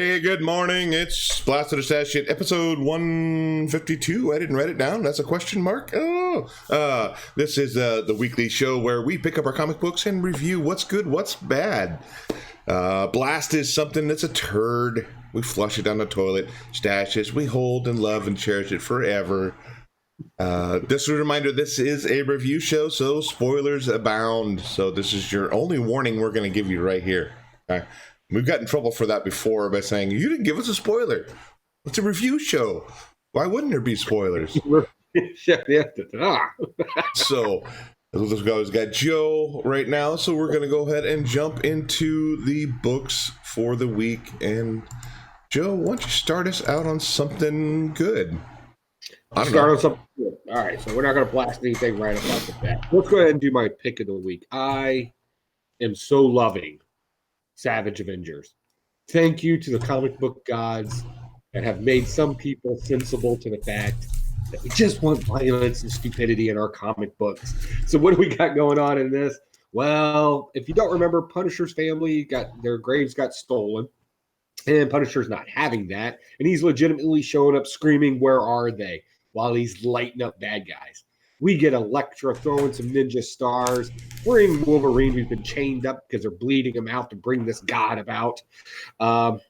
Hey, good morning. It's Blasted or Stash Shit, episode 152. I didn't write it down. That's a question mark. This is the weekly show where we pick up our comic books and review what's good, what's bad. Blast is something that's a turd. We flush it down the toilet. Stash is we hold and love and cherish it forever. Just a reminder, this is a review show, so spoilers abound. So this is your only warning we're going to give you right here. Okay? We've got in trouble for that before by saying, you didn't give us a spoiler. It's a review show. Why wouldn't there be spoilers? So, we've got Joe right now, so we're going to go ahead and jump into the books for the week. And Joe, why don't you start us out on something good? Start on something good. All right, so we're not going to blast anything right off the bat. Let's go ahead and do my pick of the week. I am so loving Savage Avengers. Thank you to the comic book gods that have made some people sensible to the fact that we just want violence and stupidity in our comic books. So what do we got going on in this? Well, if you don't remember, Punisher's family their graves got stolen, and Punisher's not having that, and he's legitimately showing up screaming, "Where are they?" while he's lighting up bad guys. We get Elektra throwing some ninja stars, freeing Wolverine, who's been chained up because they're bleeding him out to bring this god about.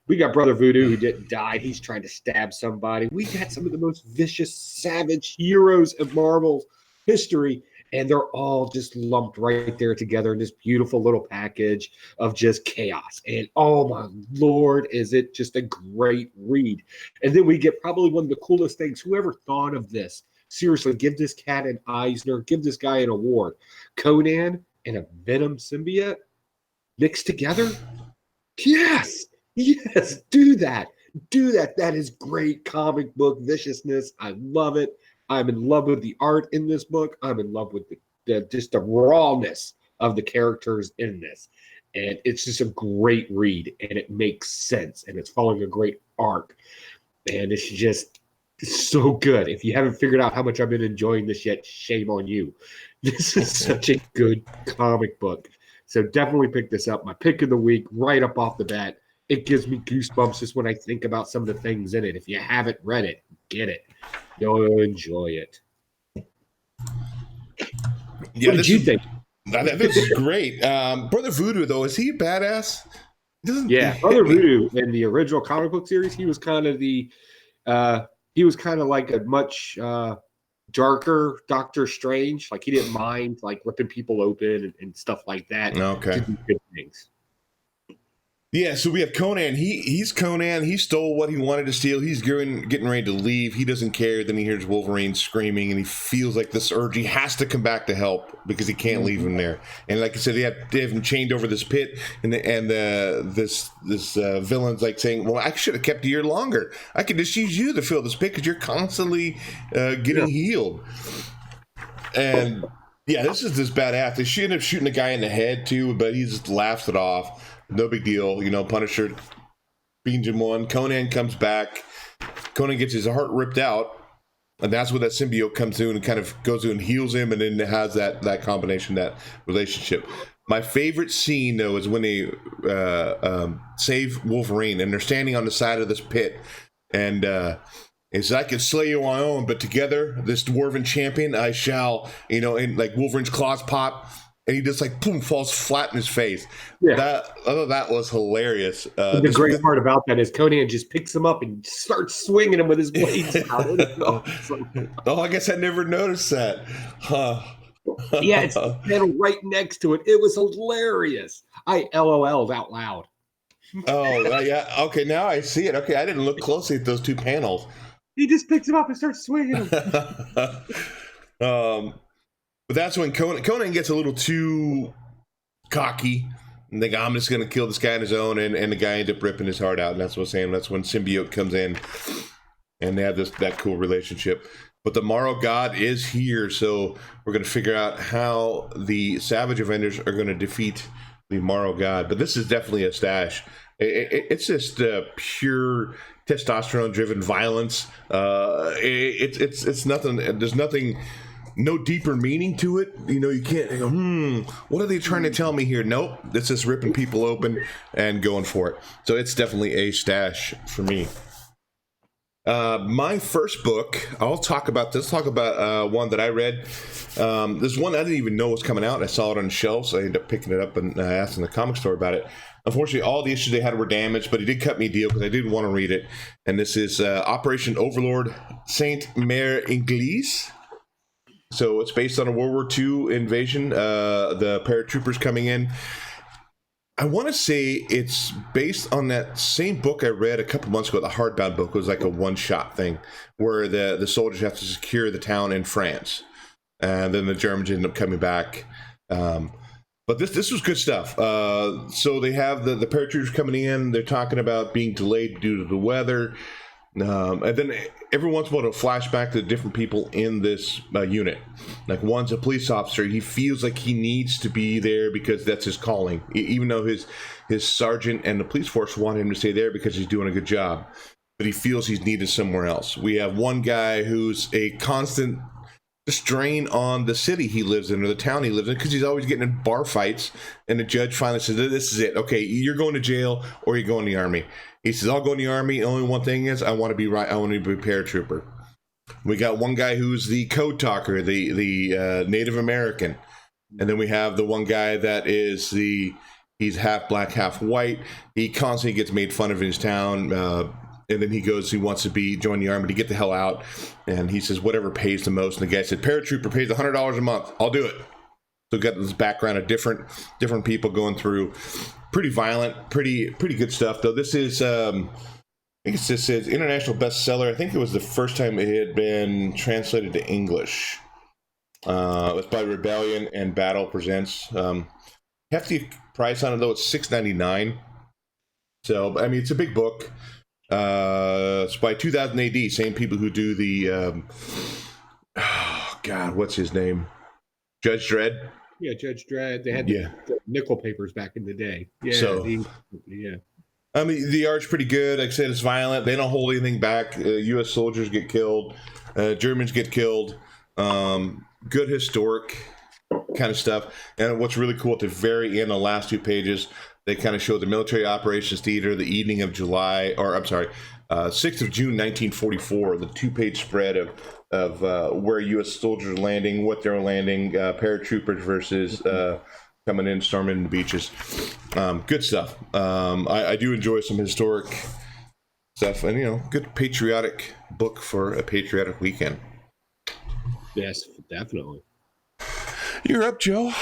We got Brother Voodoo, who didn't die. He's trying to stab somebody. We got some of the most vicious, savage heroes of Marvel's history, and they're all just lumped right there together in this beautiful little package of just chaos. And oh my Lord, is it just a great read. And then we get probably one of the coolest things. Whoever thought of this? Seriously, give this cat an Eisner, give this guy an award. Conan and a Venom symbiote mixed together? Yes, do that. That is great comic book viciousness. I love it. I'm in love with the art in this book. I'm in love with just the rawness of the characters in this. And it's just a great read, and it makes sense, and it's following a great arc. And it's just so good. If you haven't figured out how much I've been enjoying this yet, shame on you. This is such a good comic book. So definitely pick this up. My pick of the week, right up off the bat. It gives me goosebumps just when I think about some of the things in it. If you haven't read it, get it. You'll enjoy it. Yeah, what did you think? This is great. Brother Voodoo, though, is he a badass? Brother Voodoo in the original comic book series, he was kind of like a much darker Doctor Strange. Like, he didn't mind like ripping people open and stuff like that. Okay. To do good things. Yeah, so we have Conan. He's Conan. He stole what he wanted to steal. He's getting ready to leave. He doesn't care. Then he hears Wolverine screaming, and he feels like this urge. He has to come back to help because he can't leave him there. And like I said, they have him chained over this pit, and this villain's like saying, "Well, I should have kept you here longer. I could just use you to fill this pit because you're constantly getting healed." And yeah, this is this badass. They should end up shooting the guy in the head too, but he just laughs it off. No big deal. Punisher beans him one. Conan comes back. Conan gets his heart ripped out. And that's where that symbiote comes through and kind of goes through and heals him, and then has that combination, that relationship. My favorite scene, though, is when they save Wolverine, and they're standing on the side of this pit. And he says, "I can slay you on my own, but together, this dwarven champion, I shall," and like Wolverine's claws pop. And he just like boom falls flat in his face. Yeah, that was hilarious. The great part about that is Conan just picks him up and starts swinging him with his blades out. I guess I never noticed that. Huh. Yeah, it's right next to it. It was hilarious. I LOL'd out loud. Oh yeah. Okay, now I see it. Okay, I didn't look closely at those two panels. He just picks him up and starts swinging him. But that's when Conan gets a little too cocky and think, "I'm just going to kill this guy on his own," and the guy ends up ripping his heart out. And that's what I'm saying. That's when Symbiote comes in, and they have that cool relationship. But the Morrow God is here, so we're going to figure out how the Savage Avengers are going to defeat the Morrow God. But this is definitely a stash. It's just pure testosterone-driven violence. It's nothing. There's nothing no deeper meaning to it. You can't go, what are they trying to tell me here? Nope, it's just ripping people open and going for it. So it's definitely a stash for me. My first book, I'll talk about this. Talk about one that I read. This one I didn't even know was coming out. I saw it on the shelf, so I ended up picking it up and asking the comic store about it. Unfortunately, all the issues they had were damaged, but he did cut me a deal because I did want to read it. And this is Operation Overlord Saint Mère Église. So it's based on a World War II invasion. The paratroopers coming in. I want to say it's based on that same book I read a couple months ago, the hardbound book. It was like a one-shot thing where the soldiers have to secure the town in France. And then the Germans end up coming back. But this was good stuff. So they have the paratroopers coming in. They're talking about being delayed due to the weather. And then every once in a while, it'll flash back to the different people in this unit. Like one's a police officer. He feels like he needs to be there because that's his calling. Even though his sergeant and the police force want him to stay there because he's doing a good job. But he feels he's needed somewhere else. We have one guy who's a constant strain on the city he lives in or the town he lives in because he's always getting in bar fights, and the judge finally says, this is it. Okay, you're going to jail or you're going to the army. He says, I'll go in the army. Only one thing is I want to be a paratrooper. We got one guy who's the code talker, the Native American. And then we have the one guy that is he's half black, half white. He constantly gets made fun of in his town. And then he wants to join the army to get the hell out. And he says, whatever pays the most. And the guy said, paratrooper pays $100 a month. I'll do it. So got this background of different people going through. Pretty violent, pretty good stuff. Though this is, I think it just says international bestseller. I think it was the first time it had been translated to English. It's by Rebellion and Battle Presents. Hefty price on it though. It's $6.99. So I mean, it's a big book. It's by 2000 AD, same people who do the what's his name? Judge Dredd. Yeah, Judge Dredd. They had the nickel papers back in the day. Yeah, so, I mean, the art's pretty good. Like I said, it's violent. They don't hold anything back. U.S. soldiers get killed. Germans get killed. Good historic kind of stuff. And what's really cool at the very end, the last 2 pages, they kind of show the military operations theater, the evening of 6th of June, 1944, the 2-page spread of where U.S. soldiers are landing, what they're landing, paratroopers versus coming in, storming the beaches. Good stuff. I do enjoy some historic stuff, and good patriotic book for a patriotic weekend. Yes, definitely. You're up, Joe.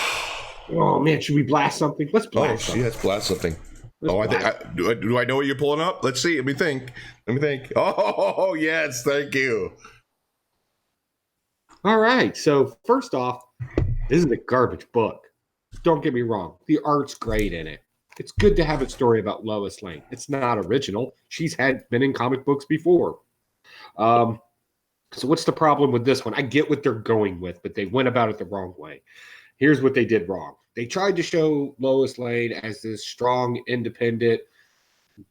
Oh man, should we blast something? Let's blast something. Let's blast something. Do I know what you're pulling up? Let's see. Let me think. Oh yes, thank you. All right. So first off, this is a garbage book. Don't get me wrong. The art's great in it. It's good to have a story about Lois Lane. It's not original. She's been in comic books before. So what's the problem with this one? I get what they're going with, but they went about it the wrong way. Here's what they did wrong. They tried to show Lois Lane as this strong, independent,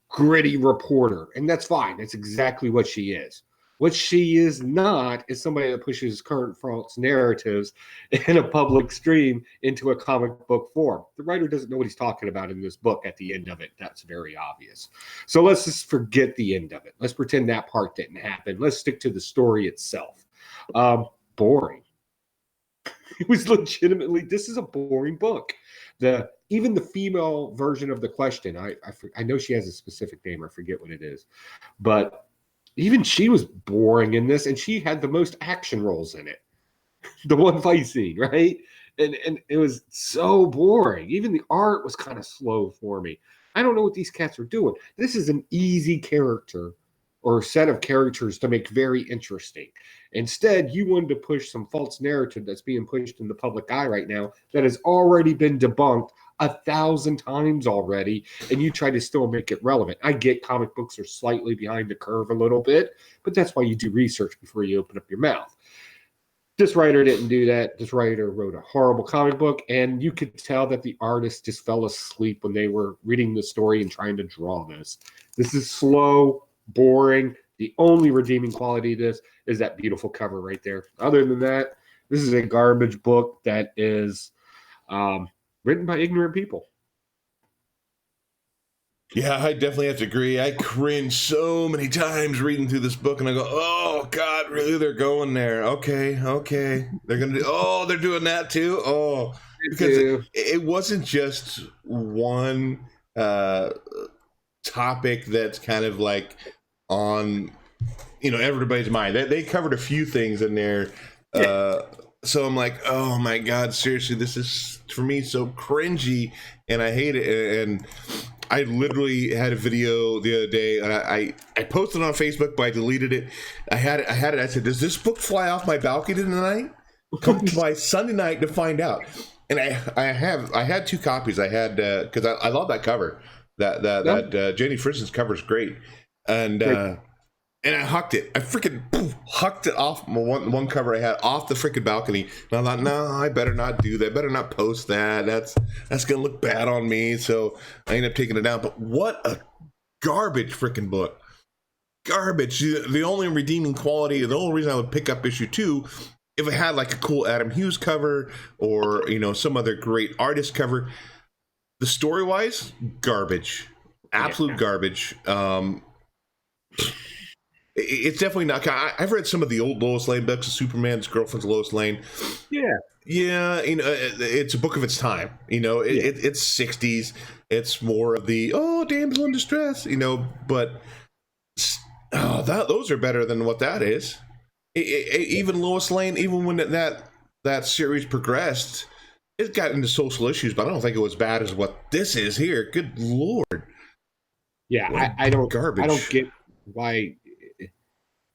gritty reporter, and that's fine. That's exactly what she is. What she is not is somebody that pushes current false narratives in a public stream into a comic book form. The writer doesn't know what he's talking about in this book at the end of it. That's very obvious. So let's just forget the end of it. Let's pretend that part didn't happen. Let's stick to the story itself. Boring. It was legitimately, this is a boring book. Even the female version of the question, I know she has a specific name. I forget what it is. But even she was boring in this, and she had the most action roles in it. The one fight scene, right? And it was so boring. Even the art was kind of slow for me. I don't know what these cats are doing. This is an easy character or set of characters to make very interesting. Instead, you wanted to push some false narrative that's being pushed in the public eye right now that has already been debunked 1,000 times already, and you try to still make it relevant. I get comic books are slightly behind the curve a little bit, but that's why you do research before you open up your mouth. This writer didn't do that. This writer wrote a horrible comic book, and you could tell that the artist just fell asleep when they were reading the story and trying to draw this. This is slow, boring. The only redeeming quality of this is that beautiful cover right there. Other than that, This is a garbage book that is written by ignorant people. Yeah, I definitely have to agree. I cringe so many times reading through this book, and I go, "Oh God, really? They're going there? Okay. They're gonna do. Oh, they're doing that too. Oh, because it wasn't just one topic that's kind of like on, everybody's mind. They covered a few things in there. So I'm like, oh my God, seriously, this is for me so cringy, and I hate it. And I literally had a video the other day, and I posted it on Facebook, but I deleted it. I had it. I said, "Does this book fly off my balcony tonight? Come by Sunday night to find out." And I had 2 copies. I had because I love that cover. That Jenny Frisson's cover is great, and I hucked it. I freaking hucked it off one cover I had off the freaking balcony. And I thought, no, I better not do that. Better not post that. That's gonna look bad on me. So I ended up taking it down. But what a garbage freaking book! Garbage. The only redeeming quality, the only reason I would pick up issue 2, if it had like a cool Adam Hughes cover or some other great artist cover. The story wise, garbage. Absolute garbage. It's definitely not. I've read some of the old Lois Lane books, Superman's Girlfriend's Lois Lane. Yeah, it's a book of its time. It's 60s. It's more of the damsel in distress. But those are better than what that is. Even Lois Lane, even when that series progressed, it got into social issues, but I don't think it was bad as what this is here. Good Lord. Yeah, I don't get why.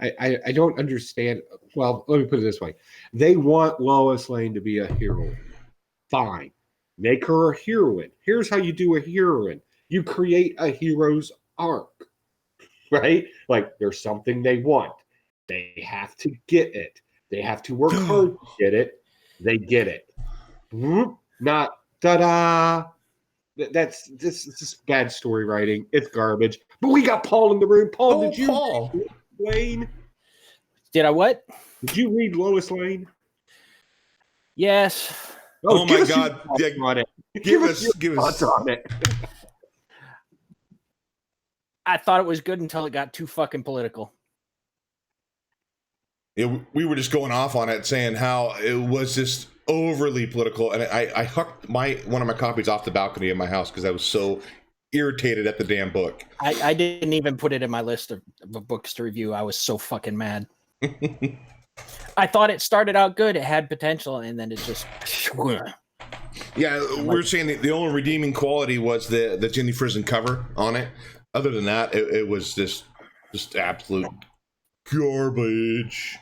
I don't understand. Well, let me put it this way. They want Lois Lane to be a hero. Fine. Make her a heroine. Here's how you do a heroine. You create a hero's arc, right? Like there's something they want. They have to get it. They have to work hard to get it. They get it. Not ta-da. This is bad story writing. It's garbage. But we got Paul in the room. Paul, did you read Lane? Did I what? Did you read Lois Lane? Yes. Oh my God! Give us thoughts on it. I thought it was good until it got too fucking political. We were just going off on it, saying how it was just overly political, and I hucked one of my copies off the balcony of my house because I was so irritated at the damn book. I didn't even put it in my list of books to review. I was so fucking mad. I thought it started out good. It had potential, and then it just... Yeah, we're saying the only redeeming quality was the Jenny Frison cover on it. Other than that, it was just absolute garbage.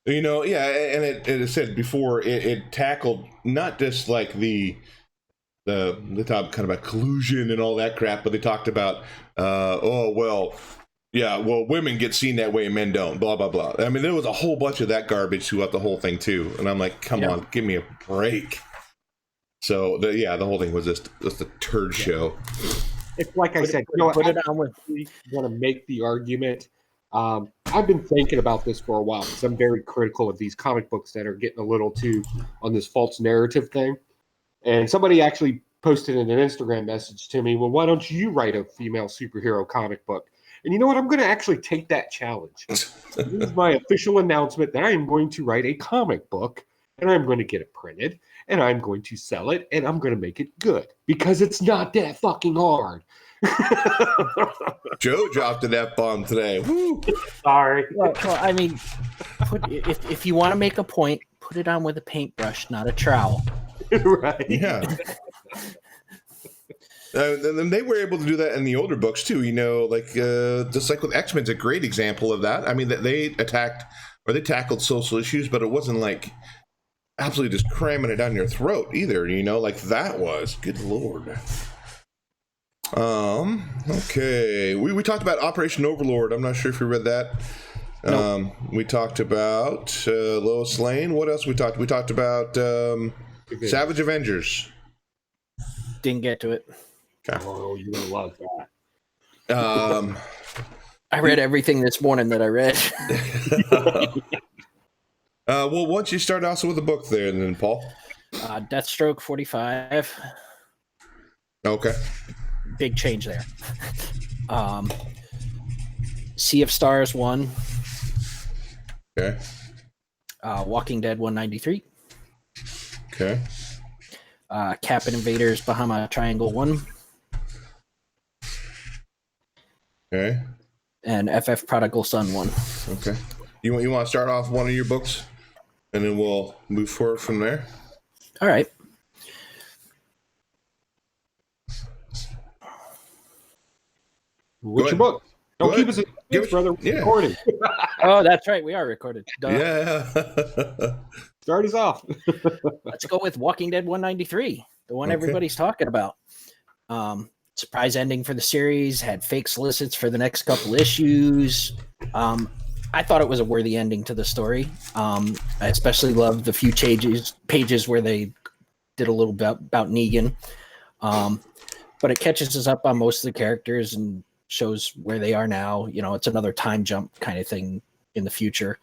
And it said before, it tackled not just like the top kind of about collusion and all that crap, but they talked about women get seen that way and men don't, blah blah blah. I mean, there was a whole bunch of that garbage throughout the whole thing too, and I'm like, come on, give me a break. So the whole thing was just a turd show. It's like I said, put it on with. You want to make the argument. I've been thinking about this for a while because I'm very critical of these comic books that are getting a little too on this false narrative thing. And somebody actually posted in an Instagram message to me, well, why don't you write a female superhero comic book? And you know what? I'm going to actually take that challenge. This is my official announcement that I am going to write a comic book, and I'm going to get it printed, and I'm going to sell it, and I'm going to make it good because it's not that fucking hard. Joe dropped an F-bomb today. Woo. Sorry. Well, I mean, if you want to make a point, put it on with a paintbrush, not a trowel. Right. Yeah. And they were able to do that in the older books too. Just like with X-Men's a great example of that. I mean, they tackled social issues, but it wasn't like absolutely just cramming it down your throat either. Like that was. Good Lord. Okay. We talked about Operation Overlord. I'm not sure if you read that. Nope. We talked about Lois Lane. What else we talked? We talked about Savage Avengers. Didn't get to it. Okay. Oh, you're gonna love that. I read everything this morning that I read. Well, why don't you start also with the book there, and then Paul? Deathstroke 45. Okay. Big change there. Sea of Stars 1. Okay. Walking Dead 193. Okay. Cap and Invaders Bahama Triangle 1. Okay. And FF Prodigal Son 1. Okay. You want to start off one of your books, and then we'll move forward from there? All right. What's your book? Don't keep us in Give brother. Yeah. Recording. Oh, that's right. We are recorded. Duh. Yeah. Start us off. Let's go with Walking Dead 193, the one everybody's talking about. Surprise ending for the series, had fake solicits for the next couple issues. I thought it was a worthy ending to the story. I especially loved the few pages where they did a little bit about Negan. But it catches us up on most of the characters and shows where they are now. You know, it's another time jump kind of thing in the future.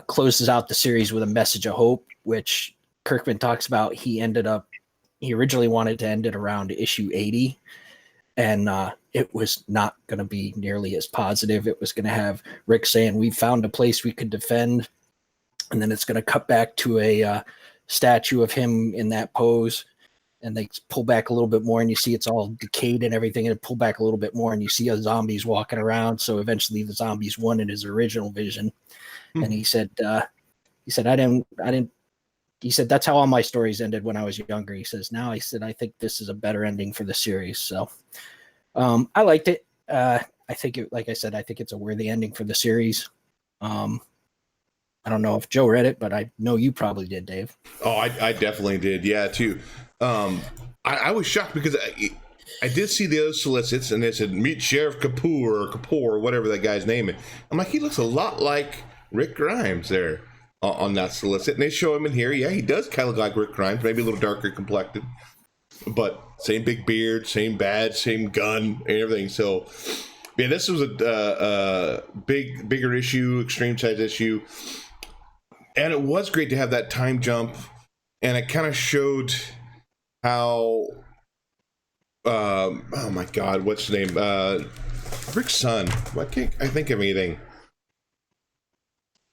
Closes out the series with a message of hope, which Kirkman talks about. He originally wanted to end it around issue 80, and it was not going to be nearly as positive. It was going to have Rick saying, "We found a place we could defend," and then it's going to cut back to a statue of him in that pose, and they pull back a little bit more, and you see it's all decayed and everything, and pull back a little bit more, and you see zombies walking around. So eventually the zombies won in his original vision. And he said, I didn't. He said, that's how all my stories ended when I was younger. He says, now I think this is a better ending for the series. So I liked it. I think like I said, I think it's a worthy ending for the series. I don't know if Joe read it, but I know you probably did, Dave. Oh, I definitely did. Yeah, too. I was shocked because I did see the other solicits, and they said, meet Sheriff Kapoor, whatever that guy's name is. I'm like, he looks a lot like Rick Grimes there on that solicit. And they show him in here. Yeah, he does kind of look like Rick Grimes, maybe a little darker complected. But same big beard, same badge, same gun, and everything. So, yeah, this was a bigger issue, extreme size issue. And it was great to have that time jump. And it kind of showed how... oh my God, what's his name? Rick's son. Why can't I think of anything?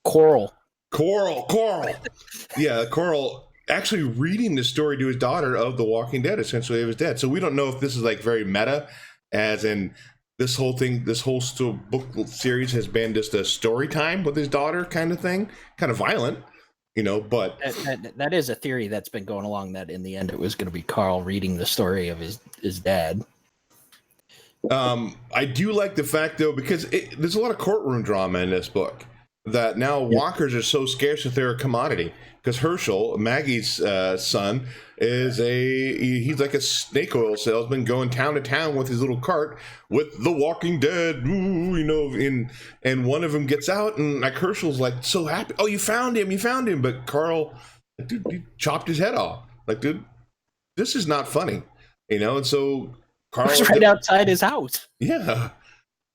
Coral. Yeah, Coral actually reading the story to his daughter of The Walking Dead, essentially, of his dad. So we don't know if this is like very meta, as in this whole book series has been just a story time with his daughter kind of thing, kind of violent, you know. But that is a theory that's been going along, that in the end it was going to be Carl reading the story of his dad. I do like the fact, though, because there's a lot of courtroom drama in this book, that now walkers are so scarce that they're a commodity. Because Herschel, Maggie's son, he's like a snake oil salesman going town to town with his little cart with The Walking Dead, you know, and one of them gets out, and like Herschel's like so happy. Oh, you found him. But Carl, dude, he chopped his head off. Like, dude, this is not funny, you know. And so Carl was right outside his house. Yeah.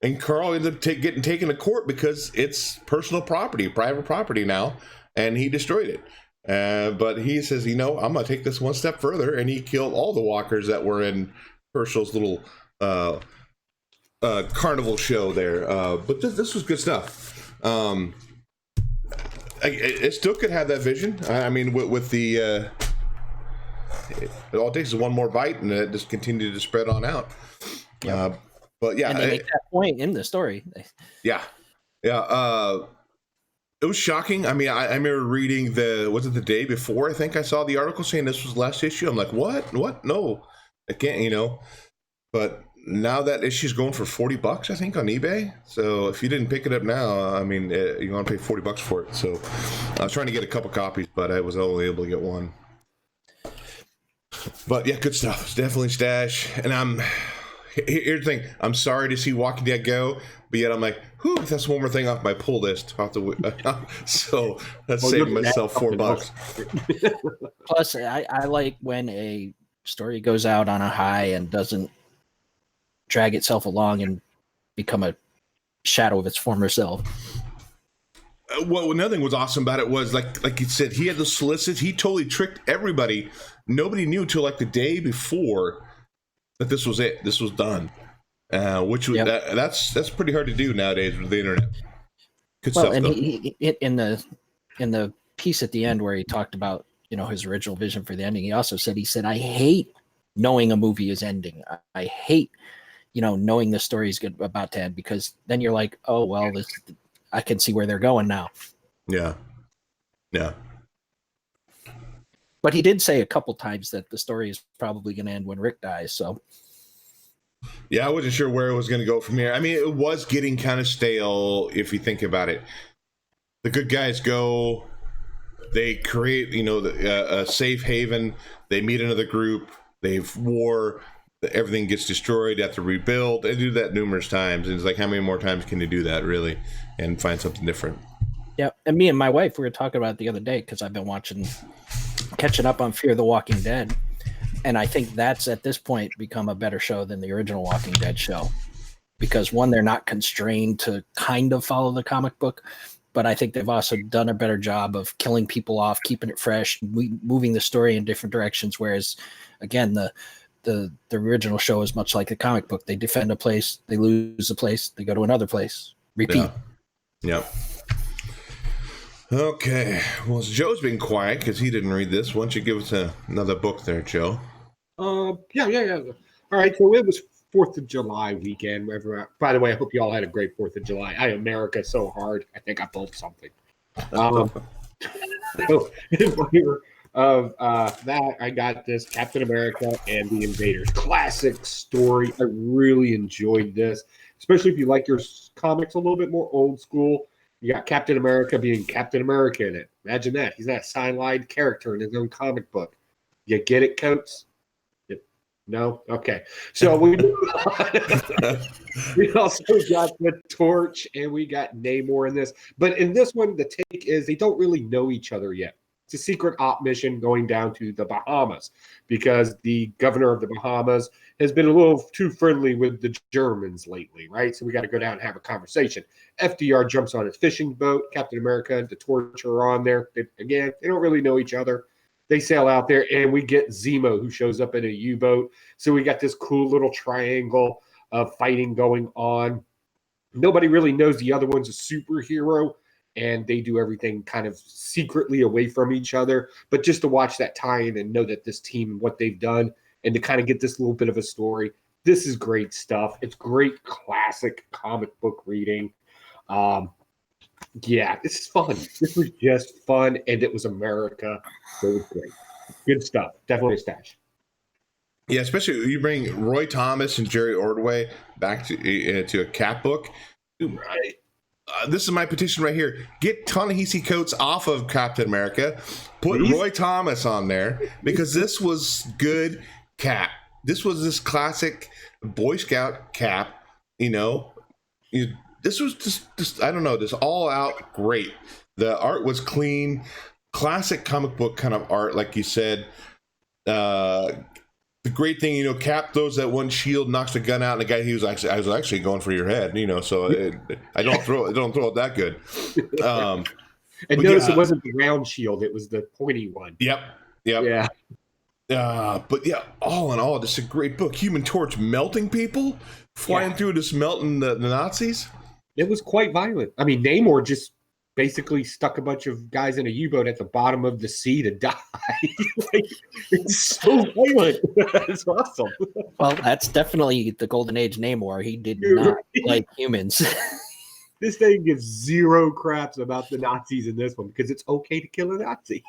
And Carl ended up getting taken to court because it's personal property, private property now, and he destroyed it. But he says, you know, I'm going to take this one step further, and he killed all the walkers that were in Herschel's little carnival show there. But this was good stuff. It still could have that vision. I mean, with the... it all takes is one more bite, and it just continued to spread on out. Yep. But yeah, and they make that point in the story. Yeah. It was shocking. I mean, I remember reading the day before, I think I saw the article saying this was last issue. I'm like, what? No, I can't, you know. But now that issue's going for $40, I think, on eBay. So if you didn't pick it up now, I mean, you're going to pay $40 for it. So I was trying to get a couple copies, but I was only able to get one. But yeah, good stuff. It's definitely stash. And here's the thing. I'm sorry to see Walking Dead go, but yet I'm like, whew, that's one more thing off my pull list. So that's saving myself $4. Plus, I like when a story goes out on a high and doesn't drag itself along and become a shadow of its former self. Well, another thing was awesome about it was like you said, he had the solicits. He totally tricked everybody. Nobody knew until like the day before that this was it. This was done. Which was that's pretty hard to do nowadays with the internet. Good stuff. And he in the piece at the end where he talked about his original vision for the ending, he also said I hate knowing a movie is ending. I hate knowing the story is about to end, because then you're like, oh well, I can see where they're going now. Yeah. But he did say a couple times that the story is probably going to end when Rick dies. So. Yeah, I wasn't sure where it was going to go from here. I mean, it was getting kind of stale if you think about it. The good guys go, they create, a safe haven. They meet another group. They've war. Everything gets destroyed. They have to rebuild. They do that numerous times. And it's like, how many more times can you do that, really, and find something different? Yeah, and me and my wife, we were talking about it the other day because I've been catching up on Fear the Walking Dead. And I think that's at this point become a better show than the original Walking Dead show, because one, they're not constrained to kind of follow the comic book, but I think they've also done a better job of killing people off, keeping it fresh, moving the story in different directions. Whereas, again, the original show is much like the comic book. They defend a place, they lose a place, they go to another place, repeat. Yeah. Okay. Well, Joe's been quiet because he didn't read this. Why don't you give us another book there, Joe? Yeah. All right, so it was 4th of July weekend. By the way, I hope you all had a great 4th of July. I America so hard. I think I pulled something. In favor of that, I got this Captain America and the Invaders. Classic story. I really enjoyed this, especially if you like your comics a little bit more old school. You got Captain America being Captain America in it. Imagine that. He's not a sidelined character in his own comic book. You get it, Coates? No? Okay. So we also got the Torch, and we got Namor in this. But in this one, the take is they don't really know each other yet. It's a secret op mission going down to the Bahamas because the governor of the Bahamas has been a little too friendly with the Germans lately, right? So we got to go down and have a conversation. FDR jumps on his fishing boat. Captain America and the Torch are on there. They don't really know each other. They sail out there, and we get Zemo, who shows up in a U-boat. So we got this cool little triangle of fighting going on. Nobody really knows the other one's a superhero, and they do everything kind of secretly away from each other. But just to watch that tie-in and know that this team and what they've done, and to kind of get this little bit of a story, this is great stuff. It's great classic comic book reading. Yeah, this is fun. This was just fun, and it was America, so it was great. Good stuff. Definitely a stash. Yeah, especially you bring Roy Thomas and Jerry Ordway back to a Cap book. Right. This is my petition right here. Get Ta-Nehisi Coates off of Captain America. Put Roy Thomas on there, because this was good Cap. This was this classic Boy Scout Cap, This was just I don't know, just all out great. The art was clean, classic comic book kind of art, like you said. The great thing, Cap throws that one shield, knocks the gun out, and the guy I was actually going for your head, so I don't throw it that good. And notice it wasn't the round shield; it was the pointy one. Yep. Yeah. But yeah, all in all, this is a great book. Human Torch melting people, flying through, just melting the Nazis. It was quite violent. I mean, Namor just basically stuck a bunch of guys in a U-boat at the bottom of the sea to die. It's so violent. It's awesome. Well, that's definitely the golden age Namor. He did not like humans. This thing gives zero craps about the Nazis in this one because it's okay to kill a Nazi.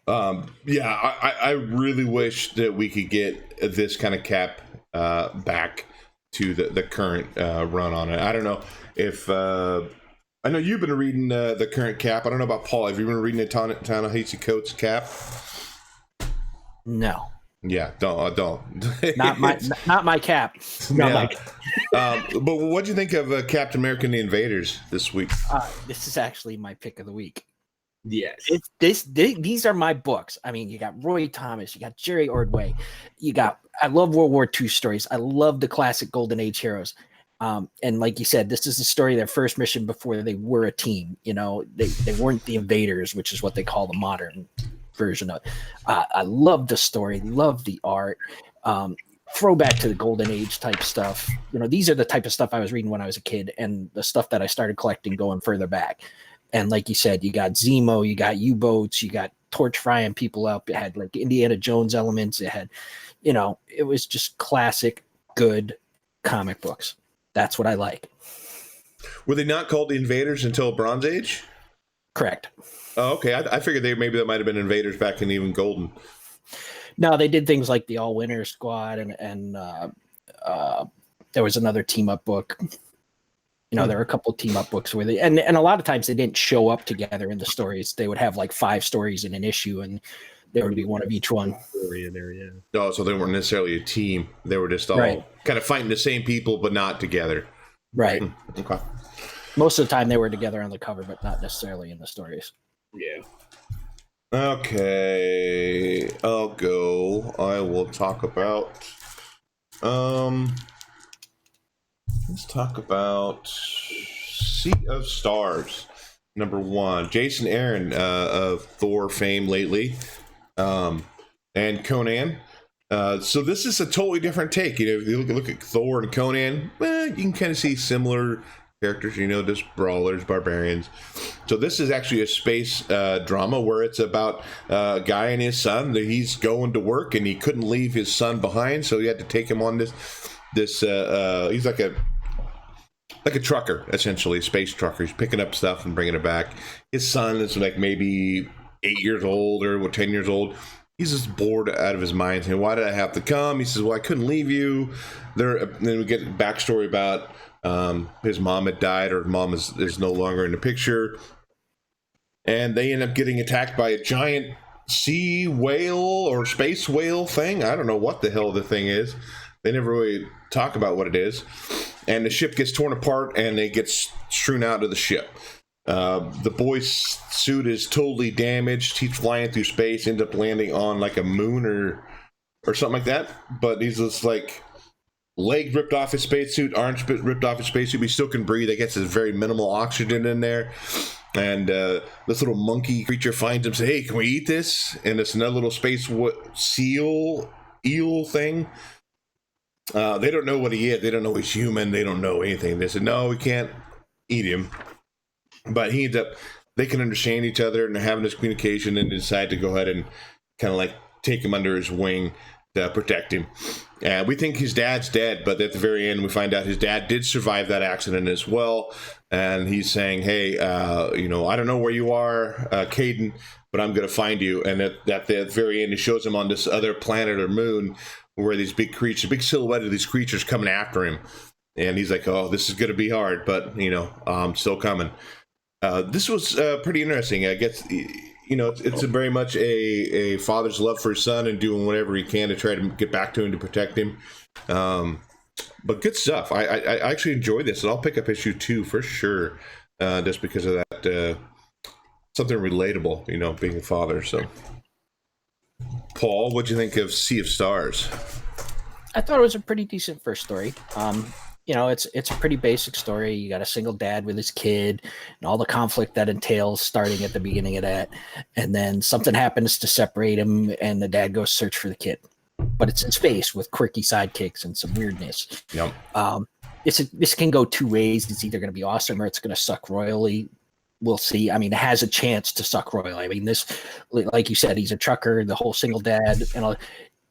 I really wish that we could get this kind of Cap back to the current run on it. I don't know if I know you've been reading the current Cap. I don't know about Paul. Have you been reading the Ta-Nehisi Coates Cap? No. Yeah, don't. Not my Cap. Not but what do you think of Captain America and the Invaders this week? This is actually my pick of the week. Yes. These are my books. I mean, you got Roy Thomas, you got Jerry Ordway, I love World War II stories. I love the classic Golden Age heroes. And like you said, this is the story of their first mission before they were a team. You know, they weren't the Invaders, which is what they call the modern version of. I love the story, love the art. Throwback to the Golden Age type stuff. You know, these are the type of stuff I was reading when I was a kid, and the stuff that I started collecting going further back. And like you said, you got Zemo, you got U-boats, you got torch frying people up. It had like Indiana Jones elements. It had, you know, it was just classic, good comic books. That's what I like. Were they not called the Invaders until Bronze Age? Correct. Oh, okay. I figured maybe that might have been Invaders back in even Golden. No, they did things like the All Winter Squad, and there was another team up book. You know, there were a couple team up books where they, and a lot of times they didn't show up together in the stories. They would have like 5 stories in an issue, and there would be one of each one. In there, yeah. Oh, so they weren't necessarily a team. They were just all kind of fighting the same people, but not together. Right. Okay. Most of the time they were together on the cover, but not necessarily in the stories. Yeah. Okay. I'll go. I will talk about... let's talk about Sea of Stars, number 1. Jason Aaron of Thor fame lately, and Conan. So this is a totally different take. You know, if you look at Thor and Conan, you can kind of see similar characters, you know, just brawlers, barbarians. So this is actually a space drama where it's about a guy and his son. That he's going to work and he couldn't leave his son behind, so he had to take him on this. He's like a trucker, essentially, a space trucker. He's picking up stuff and bringing it back. His son is like maybe 8 years old or 10 years old. Is just bored out of his mind, saying, "Why did I have to come?" He says, "Well, I couldn't leave you." Then we get a backstory about his mom had died, or his mom is no longer in the picture, and they end up getting attacked by a giant sea whale or space whale thing. I don't know what the hell the thing is. They never really talk about what it is. And the ship gets torn apart, and they get strewn out of the ship. The boy's suit is totally damaged. He's flying through space, ends up landing on like a moon or something like that. But he's just like legs ripped off his spacesuit, arms ripped off his spacesuit. But he still can breathe. I guess there's very minimal oxygen in there. And this little monkey creature finds him, say, "Hey, can we eat this?" And it's another little space eel thing. They don't know what he is. They don't know he's human. They don't know anything. They said, "No, we can't eat him." But he ends up, they can understand each other and they're having this communication, and decide to go ahead and kind of like take him under his wing to protect him. And we think his dad's dead, but at the very end, we find out his dad did survive that accident as well. And he's saying, "Hey, I don't know where you are, Caden, but I'm going to find you." And at the very end, it shows him on this other planet or moon where these big creatures, big silhouette of these creatures coming after him. And he's like, "Oh, this is going to be hard, but, I'm still coming." This was pretty interesting. I guess, it's very much a father's love for his son and doing whatever he can to try to get back to him to protect him. But good stuff. I actually enjoyed this, and I'll pick up issue 2 for sure, just because of that, something relatable, being a father. So, Paul, what'd you think of Sea of Stars? I thought it was a pretty decent first story. It's a pretty basic story. You got a single dad with his kid and all the conflict that entails starting at the beginning of that. And then something happens to separate him, and the dad goes search for the kid. But it's in space with quirky sidekicks and some weirdness. Yep. This can go 2 ways. It's either going to be awesome or it's going to suck royally. We'll see. I mean, it has a chance to suck royally. I mean, this, like you said, he's a trucker, the whole single dad, and all.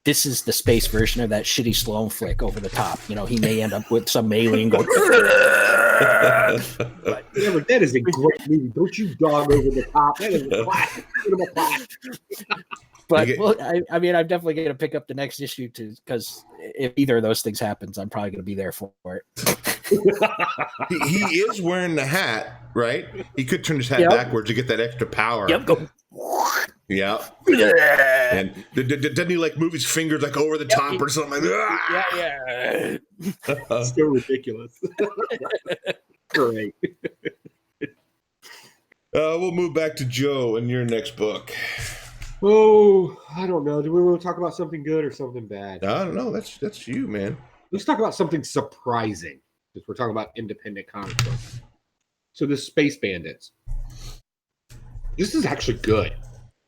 This is the space version of that shitty Sloan flick, Over the Top. He may end up with some alien going. But that is a great movie. Don't you dog Over the Top? That is a classic. But I'm definitely going to pick up the next issue because if either of those things happens, I'm probably going to be there for it. he is wearing the hat, right? He could turn his hat backwards to get that extra power. Yep. Go. Yeah. And doesn't he like move his fingers like over the top or something like that? Yeah. Still ridiculous. Great. We'll move back to Joe and your next book. Oh, I don't know. Do we want to talk about something good or something bad? I don't know. That's you, man. Let's talk about something surprising because we're talking about independent comic books. So the Space Bandits. This is actually good.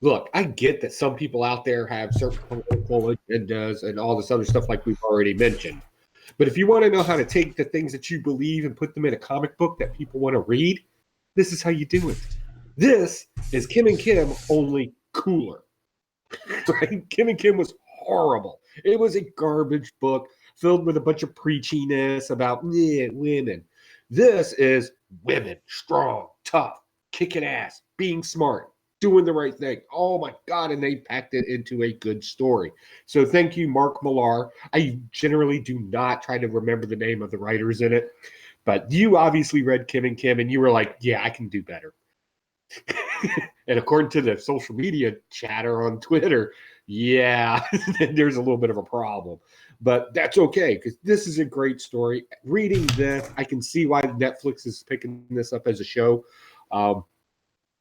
Look, I get that some people out there have certain political agendas and all this other stuff like we've already mentioned. But if you want to know how to take the things that you believe and put them in a comic book that people want to read, this is how you do it. This is Kim and Kim, only cooler. Right? Kim and Kim was horrible. It was a garbage book filled with a bunch of preachiness about women. This is women, strong, tough, kicking ass, being smart, doing the right thing. Oh my God. And they packed it into a good story. So thank you, Mark Millar. I generally do not try to remember the name of the writers in it, but you obviously read Kim and Kim and you were like, yeah, I can do better. And according to the social media chatter on Twitter, yeah, there's a little bit of a problem. But that's okay, because this is a great story. Reading this, I can see why Netflix is picking this up as a show,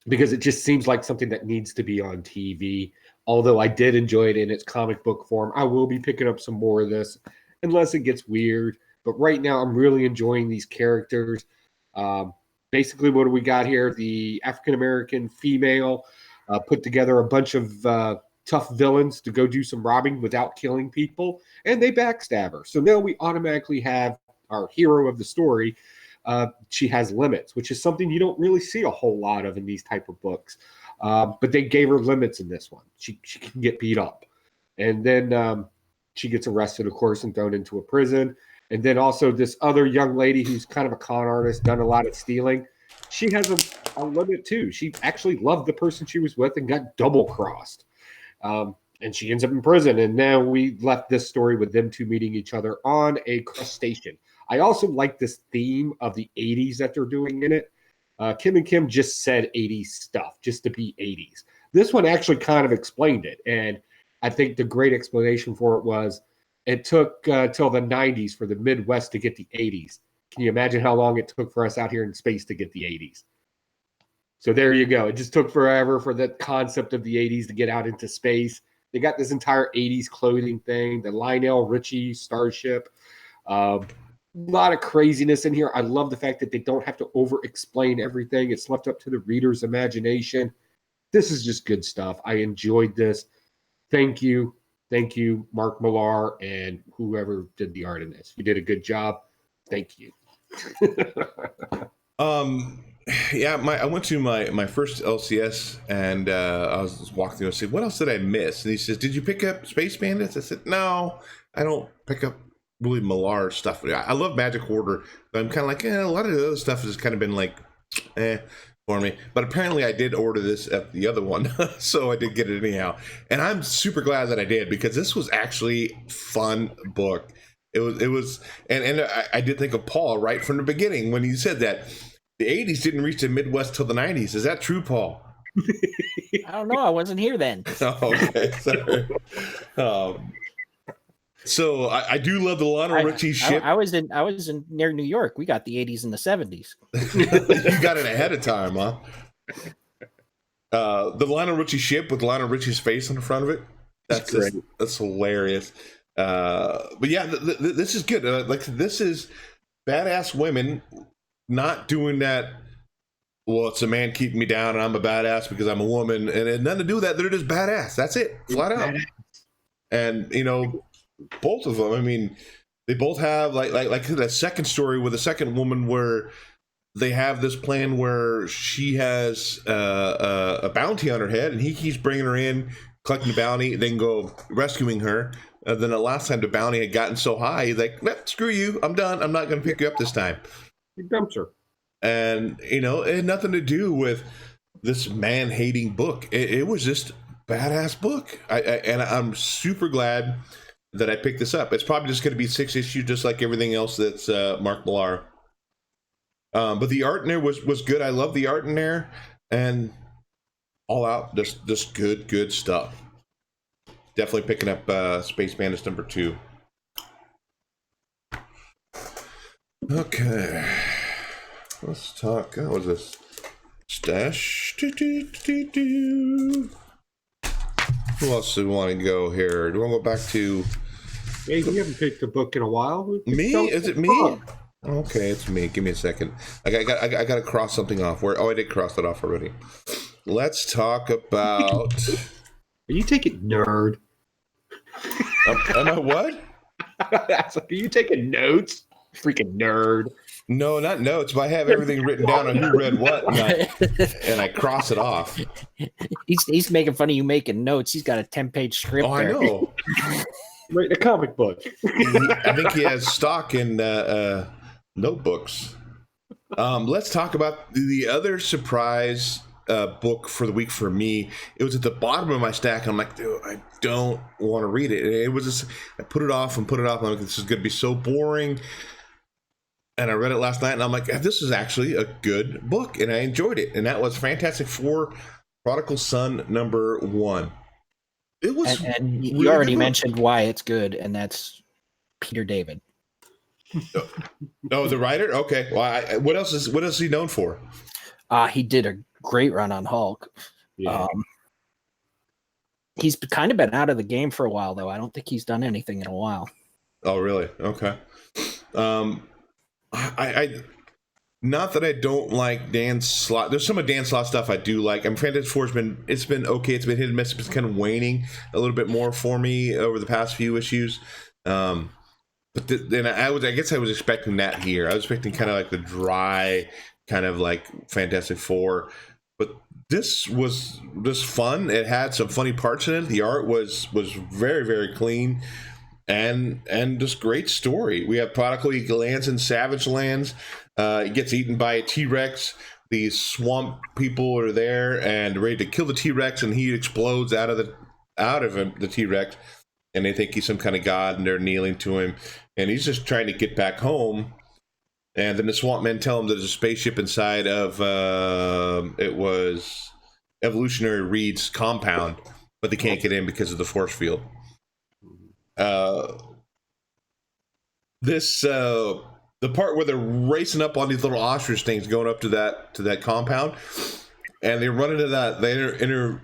because it just seems like something that needs to be on TV. Although I did enjoy it in its comic book form, I will be picking up some more of this, unless it gets weird. But right now, I'm really enjoying these characters. Basically, what do we got here? The African-American female put together a bunch of tough villains to go do some robbing without killing people, and they backstab her. So now we automatically have our hero of the story. She has limits, which is something you don't really see a whole lot of in these type of books. But they gave her limits in this one. She can get beat up. And then she gets arrested, of course, and thrown into a prison. And then also this other young lady who's kind of a con artist, done a lot of stealing. She has a limit too. She actually loved the person she was with and got double-crossed. And she ends up in prison. And now we left this story with them two meeting each other on a crustacean. I also like this theme of the 80s that they're doing in it. Kim and Kim just said 80s stuff just to be 80s. This one actually kind of explained it. And I think the great explanation for it was it took till the 90s for the Midwest to get the 80s. Can you imagine how long it took for us out here in space to get the 80s? So there you go. It just took forever for the concept of the 80s to get out into space. They got this entire 80s clothing thing, the Lionel Richie Starship. A lot of craziness in here. I love the fact that they don't have to over-explain everything. It's left up to the reader's imagination. This is just good stuff. I enjoyed this. Thank you. Thank you, Mark Millar, and whoever did the art in this. You did a good job. Thank you. Yeah, I went to my first LCS and I was walking through and said, what else did I miss? And he says, did you pick up Space Bandits? I said, no, I don't pick up really Millar stuff. I love Magic Order, but I'm kind of like, a lot of the other stuff has kind of been like, for me. But apparently I did order this at the other one, so I did get it anyhow. And I'm super glad that I did, because this was actually a fun book. It was, and I did think of Paul right from the beginning when he said that the 80s didn't reach the Midwest till the 90s. Is that true, Paul? I don't know. I wasn't here then. Oh, okay. Sorry. So I do love the Lionel Richie ship. I was in near New York. We got the 80s and the 70s. You got it ahead of time, huh? The Lionel Richie ship with Lionel Richie's face on the front of it. That's hilarious. But yeah, this is good. This is badass women not doing that. Well, it's a man keeping me down, and I'm a badass because I'm a woman, and it had nothing to do with that. They're just badass. That's it, flat out. And both of them. I mean, they both have like that second story with the second woman where they have this plan where she has a bounty on her head, and he keeps bringing her in, collecting the bounty, then go rescuing her. Then the last time the bounty had gotten so high, he's like, screw you, I'm done. I'm not going to pick you up this time. He dumps her. And, it had nothing to do with this man-hating book. It was just a badass book. And I'm super glad that I picked this up. It's probably just going to be 6 issues, just like everything else that's Mark Millar. But the art in there was good. I love the art in there. And all out, just good stuff. Definitely picking up Space Bandits number 2. Okay. Let's talk. What was this? Stash. Who else do we want to go here? Do we want to go back to... Hey, you haven't picked a book in a while. Me? Is it me? Okay, it's me. Give me a second. I got to cross something off. I did cross that off already. Let's talk about. Are you taking nerd? Am I what? Are you taking notes? Freaking nerd. No, not notes, but I have everything written down on who read what, and I cross it off. He's making fun of you making notes. He's got a 10-page script. Oh, I know. Write a comic book. I think he has stock in notebooks. Let's talk about the other surprise book for the week for me. It was at the bottom of my stack. I'm like, dude, I don't want to read it. And it was just, I put it off. I'm like, this is going to be so boring. And I read it last night, and I'm like, this is actually a good book, and I enjoyed it. And that was Fantastic Four, Prodigal Son #1. It was, and you already mentioned why it's good, and that's Peter David. Oh, the writer? Okay. Well, what else is he known for? He did a great run on Hulk. Yeah. He's kind of been out of the game for a while, though. I don't think he's done anything in a while. Oh, really? Okay. I not that I don't like Dan Slott. There's some of Dan Slott stuff I do like. Fantastic Four's been okay. It's been hit and miss. It's been kind of waning a little bit more for me over the past few issues. But then I guess I was expecting that here. I was expecting kind of like the dry kind of like Fantastic Four, but this was just fun. It had some funny parts in it. The art was very, very clean. And just great story. We have Prodigal. He lands in Savage Lands. He gets eaten by a T-Rex. These swamp people are there and ready to kill the T-Rex, and he explodes out of him, the T-Rex, and they think he's some kind of god, and they're kneeling to him, and he's just trying to get back home. And then the swamp men tell him there's a spaceship inside of it was Evolutionary Reed's compound, but they can't get in because of the force field. The part where they're racing up on these little ostrich things going up to that compound, and they run into the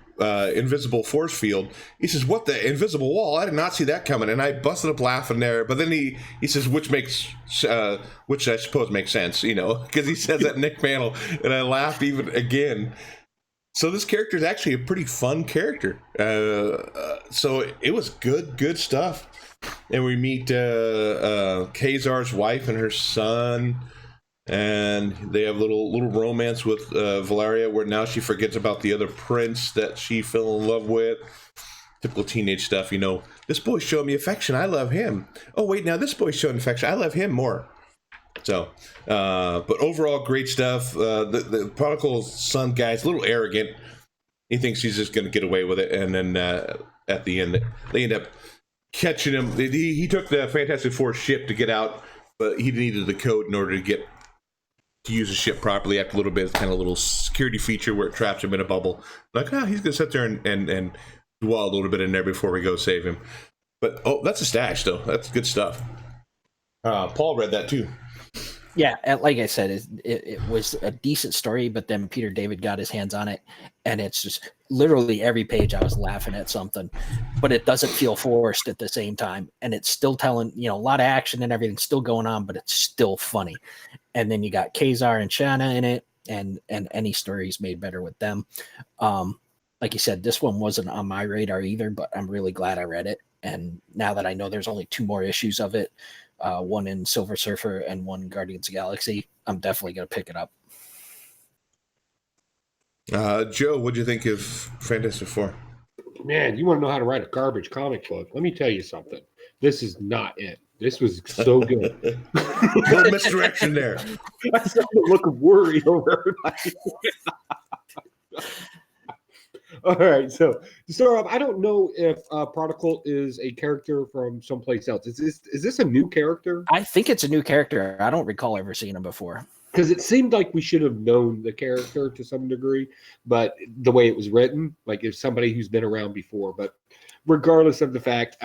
invisible force field. He says, "What, the invisible wall? I did not see that coming." And I busted up laughing there. But then he says, which I suppose makes sense, because he says that Nick Mantle, and I laughed even again. So this character is actually a pretty fun character. So it was good stuff. And we meet Kazar's wife and her son, and they have a little romance with Valeria, where now she forgets about the other prince that she fell in love with. Typical teenage stuff, This boy's showing me affection. I love him. Oh, wait, now this boy's showing affection. I love him more. So, but overall, great stuff. The prodigal son guy's a little arrogant. He thinks he's just going to get away with it, and then at the end, they end up catching him. He took the Fantastic Four ship to get out, but he needed the code in order to use the ship properly. After a little bit, it's kind of a little security feature where it traps him in a bubble. Like, he's going to sit there and dwell a little bit in there before we go save him. But that's a stash, though. That's good stuff. Paul read that too. Yeah, like I said, it was a decent story, but then Peter David got his hands on it, and it's just literally every page I was laughing at something, but it doesn't feel forced at the same time, and it's still telling, a lot of action and everything still going on, but it's still funny. And then you got Kazar and Shanna in it, and any stories made better with them. Like you said, this one wasn't on my radar either, but I'm really glad I read it, and now that I know there's only 2 more issues of it, one in Silver Surfer and one Guardians of the Galaxy, I'm definitely going to pick it up. Joe, what'd you think of Fantastic Four? Man, you want to know how to write a garbage comic book? Let me tell you something. This is not it. This was so good. No misdirection there. I saw the look of worry over everybody. All right, so to start off, I don't know if Prodigal is a character from someplace else. Is this a new character? I think it's a new character. I don't recall ever seeing him before. Because it seemed like we should have known the character to some degree, but the way it was written, like it's somebody who's been around before. But regardless of the fact,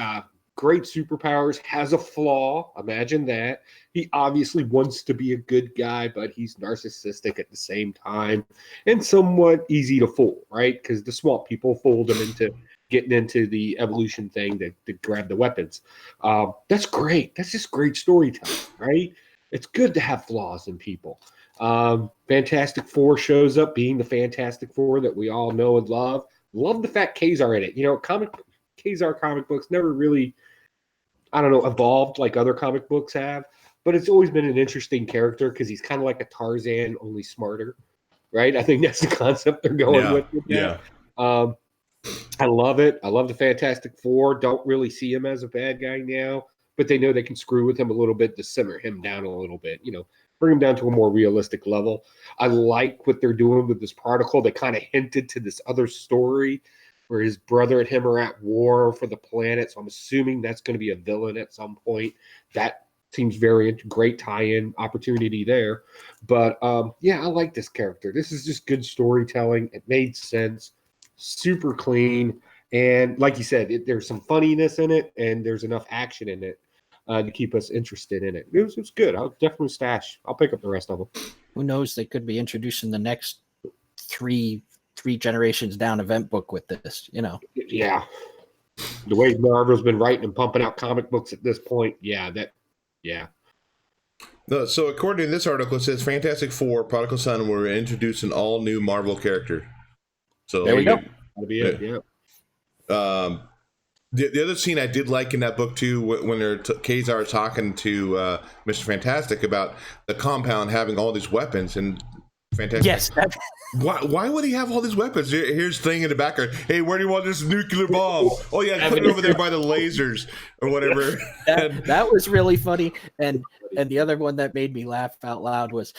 great superpowers, has a flaw. Imagine that. He obviously wants to be a good guy, but he's narcissistic at the same time and somewhat easy to fool, right? Because the swamp people fooled him into getting into the evolution thing to grab the weapons. That's great. That's just great storytelling, right? it's good to have flaws in people. Fantastic Four shows up being the Fantastic Four that we all know and love. Love the fact Kazar in it. Kazar comic books never really, evolved like other comic books have, but it's always been an interesting character because he's kind of like a Tarzan, only smarter, right? I think that's the concept they're going with that. Yeah. I love it. I love the Fantastic Four. Don't really see him as a bad guy now, but they know they can screw with him a little bit to simmer him down a little bit, bring him down to a more realistic level. I like what they're doing with this prodigal. They kind of hinted to this other story where his brother and him are at war for the planet. So I'm assuming that's going to be a villain at some point. That seems very great tie-in opportunity there. But I like this character. This is just good storytelling. It made sense. Super clean. And like you said, there's some funniness in it and there's enough action in it to keep us interested in it. It was good. I'll definitely I'll pick up the rest of them. Who knows? They could be introducing the next three generations down event book with this, Yeah. The way Marvel's been writing and pumping out comic books at this point. Yeah. So according to this article, it says Fantastic Four, Prodigal Son will introduce an all new Marvel character. So there we go. That'll be it. Yeah. The other scene I did like in that book too, when Kazar talking to Mr. Fantastic about the compound having all these weapons and Fantastic. Yes. Why would he have all these weapons? Here's thing in the background. Hey, where do you want this nuclear bomb? Oh yeah, put it over there by the lasers or whatever. that was really funny. And the other one that made me laugh out loud was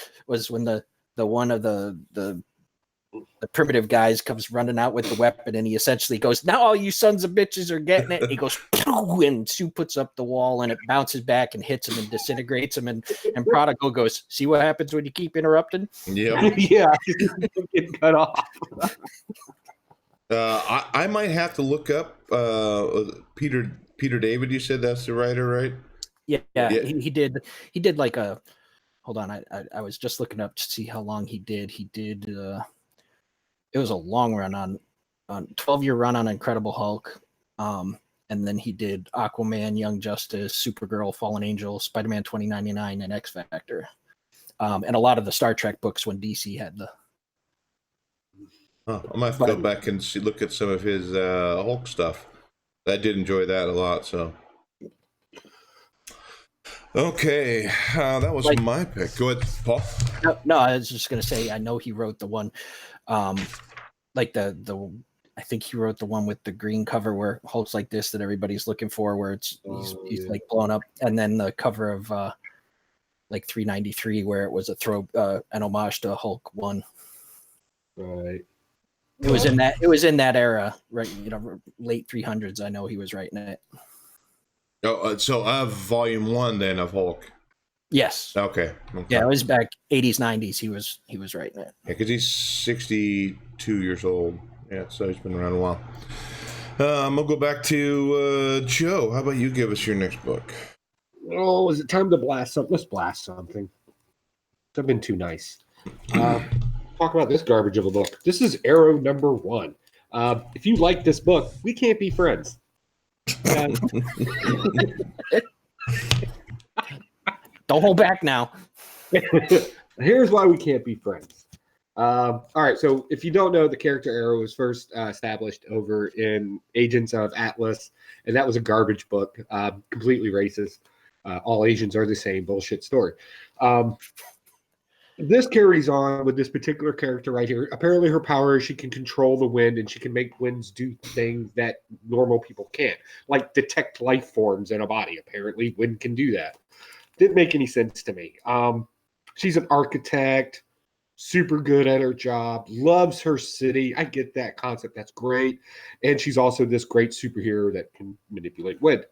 when the one of the primitive guys comes running out with the weapon and he essentially goes, now all you sons of bitches are getting it. And he goes, and Sue puts up the wall and it bounces back and hits him and disintegrates him. And Prodigal goes, see what happens when you keep interrupting? Yeah. Yeah. Get cut off. I might have to look up Peter David. You said that's the writer, right? Yeah. He did like a, hold on. I was just looking up to see how long he did. He did, it was a long run on 12-year run on Incredible Hulk. And then he did Aquaman, Young Justice, Supergirl, Fallen Angel, Spider-Man 2099, and X Factor. And a lot of the Star Trek books when DC had the. I might have to go back and look at some of his Hulk stuff. I did enjoy that a lot. So. Okay, that was my pick. Go ahead, Paul. No, I was just gonna say I know he wrote the one, like the I think he wrote the one with the green cover where Hulk's like this that everybody's looking for, where he's like blown up, and then the cover of like 393 where it was an homage to Hulk 1. Right. It was in that era, right? Late 300s. I know he was writing it. Oh, so of volume 1 then of Hulk. Yes. Okay. Yeah, it was back 80s, 90s. He was writing it. Yeah, because he's 62 years old. Yeah, so he's been around a while. I'll go back to Joe. How about you give us your next book? Oh, is it time to blast something? Let's blast something. I've been too nice. Talk about this garbage of a book. This is Arrow #1. If you like this book, we can't be friends. Don't hold back now. Here's why we can't be friends. All right, so if you don't know, the character Arrow was first established over in Agents of Atlas, and that was a garbage book, completely racist. All Asians are the same bullshit story. This carries on with this particular character right here. Apparently her power is she can control the wind and she can make winds do things that normal people can't, like detect life forms in a body. Apparently wind can do that. Didn't make any sense to me. She's an architect, super good at her job, loves her city. I get that concept. That's great. And she's also this great superhero that can manipulate wind.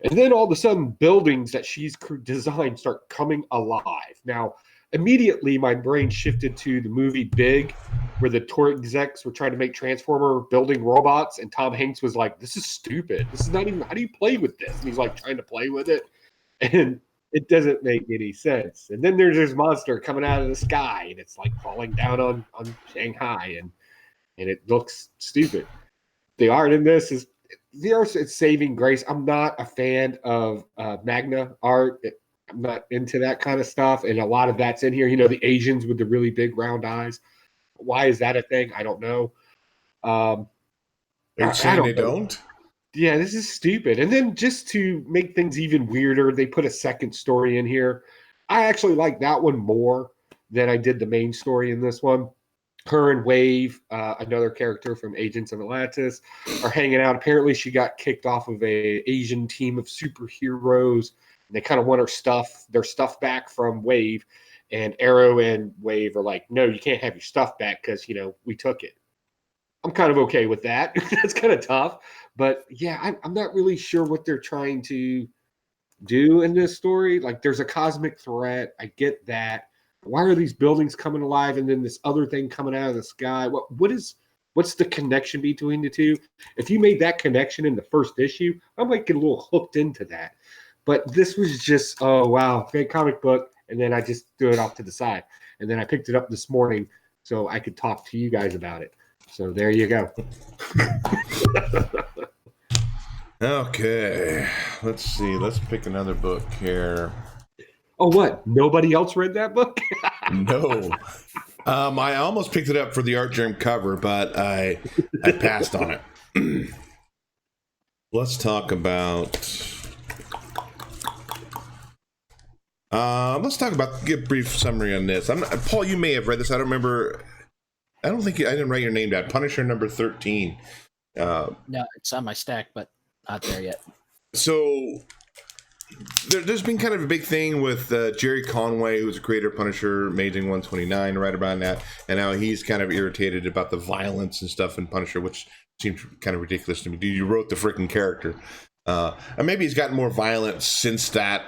And then all of a sudden, buildings that she's designed start coming alive. Now, immediately, my brain shifted to the movie Big, where the tour execs were trying to make Transformer building robots, and Tom Hanks was like, this is stupid. This is not even, how do you play with this? And he's like trying to play with it, and it doesn't make any sense. And then there's this monster coming out of the sky, and it's like falling down on Shanghai, and it looks stupid. The art in this is, it's saving grace. I'm not a fan of Magna art. I'm not into that kind of stuff, and a lot of that's in here. The Asians with the really big round eyes. Why is that a thing? I don't know. Are you saying they don't? Yeah, this is stupid. And then just to make things even weirder, they put a second story in here. I actually like that one more than I did the main story in this one. Her and Wave, another character from Agents of Atlantis, are hanging out. Apparently, she got kicked off of a Asian team of superheroes. And they kind of want their stuff back from Wave. And Arrow and Wave are like, no, you can't have your stuff back because, we took it. I'm kind of okay with that. That's kind of tough. But, yeah, I'm not really sure what they're trying to do in this story. Like, there's a cosmic threat. I get that. Why are these buildings coming alive and then this other thing coming out of the sky? What's the connection between the two? If you made that connection in the first issue, I might get a little hooked into that. But this was just, oh, wow, great comic book. And then I just threw it off to the side. And then I picked it up this morning so I could talk to you guys about it. So there you go. Okay. Let's see. Let's pick another book here. Oh, what? Nobody else read that book? No. I almost picked it up for the Art Germ cover, but I passed on it. Let's talk about... give a brief summary on this. Paul, you may have read this. I don't remember. I didn't write your name down. Punisher number 13. No, it's on my stack, but not there yet. So there's been kind of a big thing with Jerry Conway, who's a creator of Punisher, Amazing 129, right around that. And now he's kind of irritated about the violence and stuff in Punisher, which seems kind of ridiculous to me. Dude, you wrote the freaking character. And maybe he's gotten more violent since that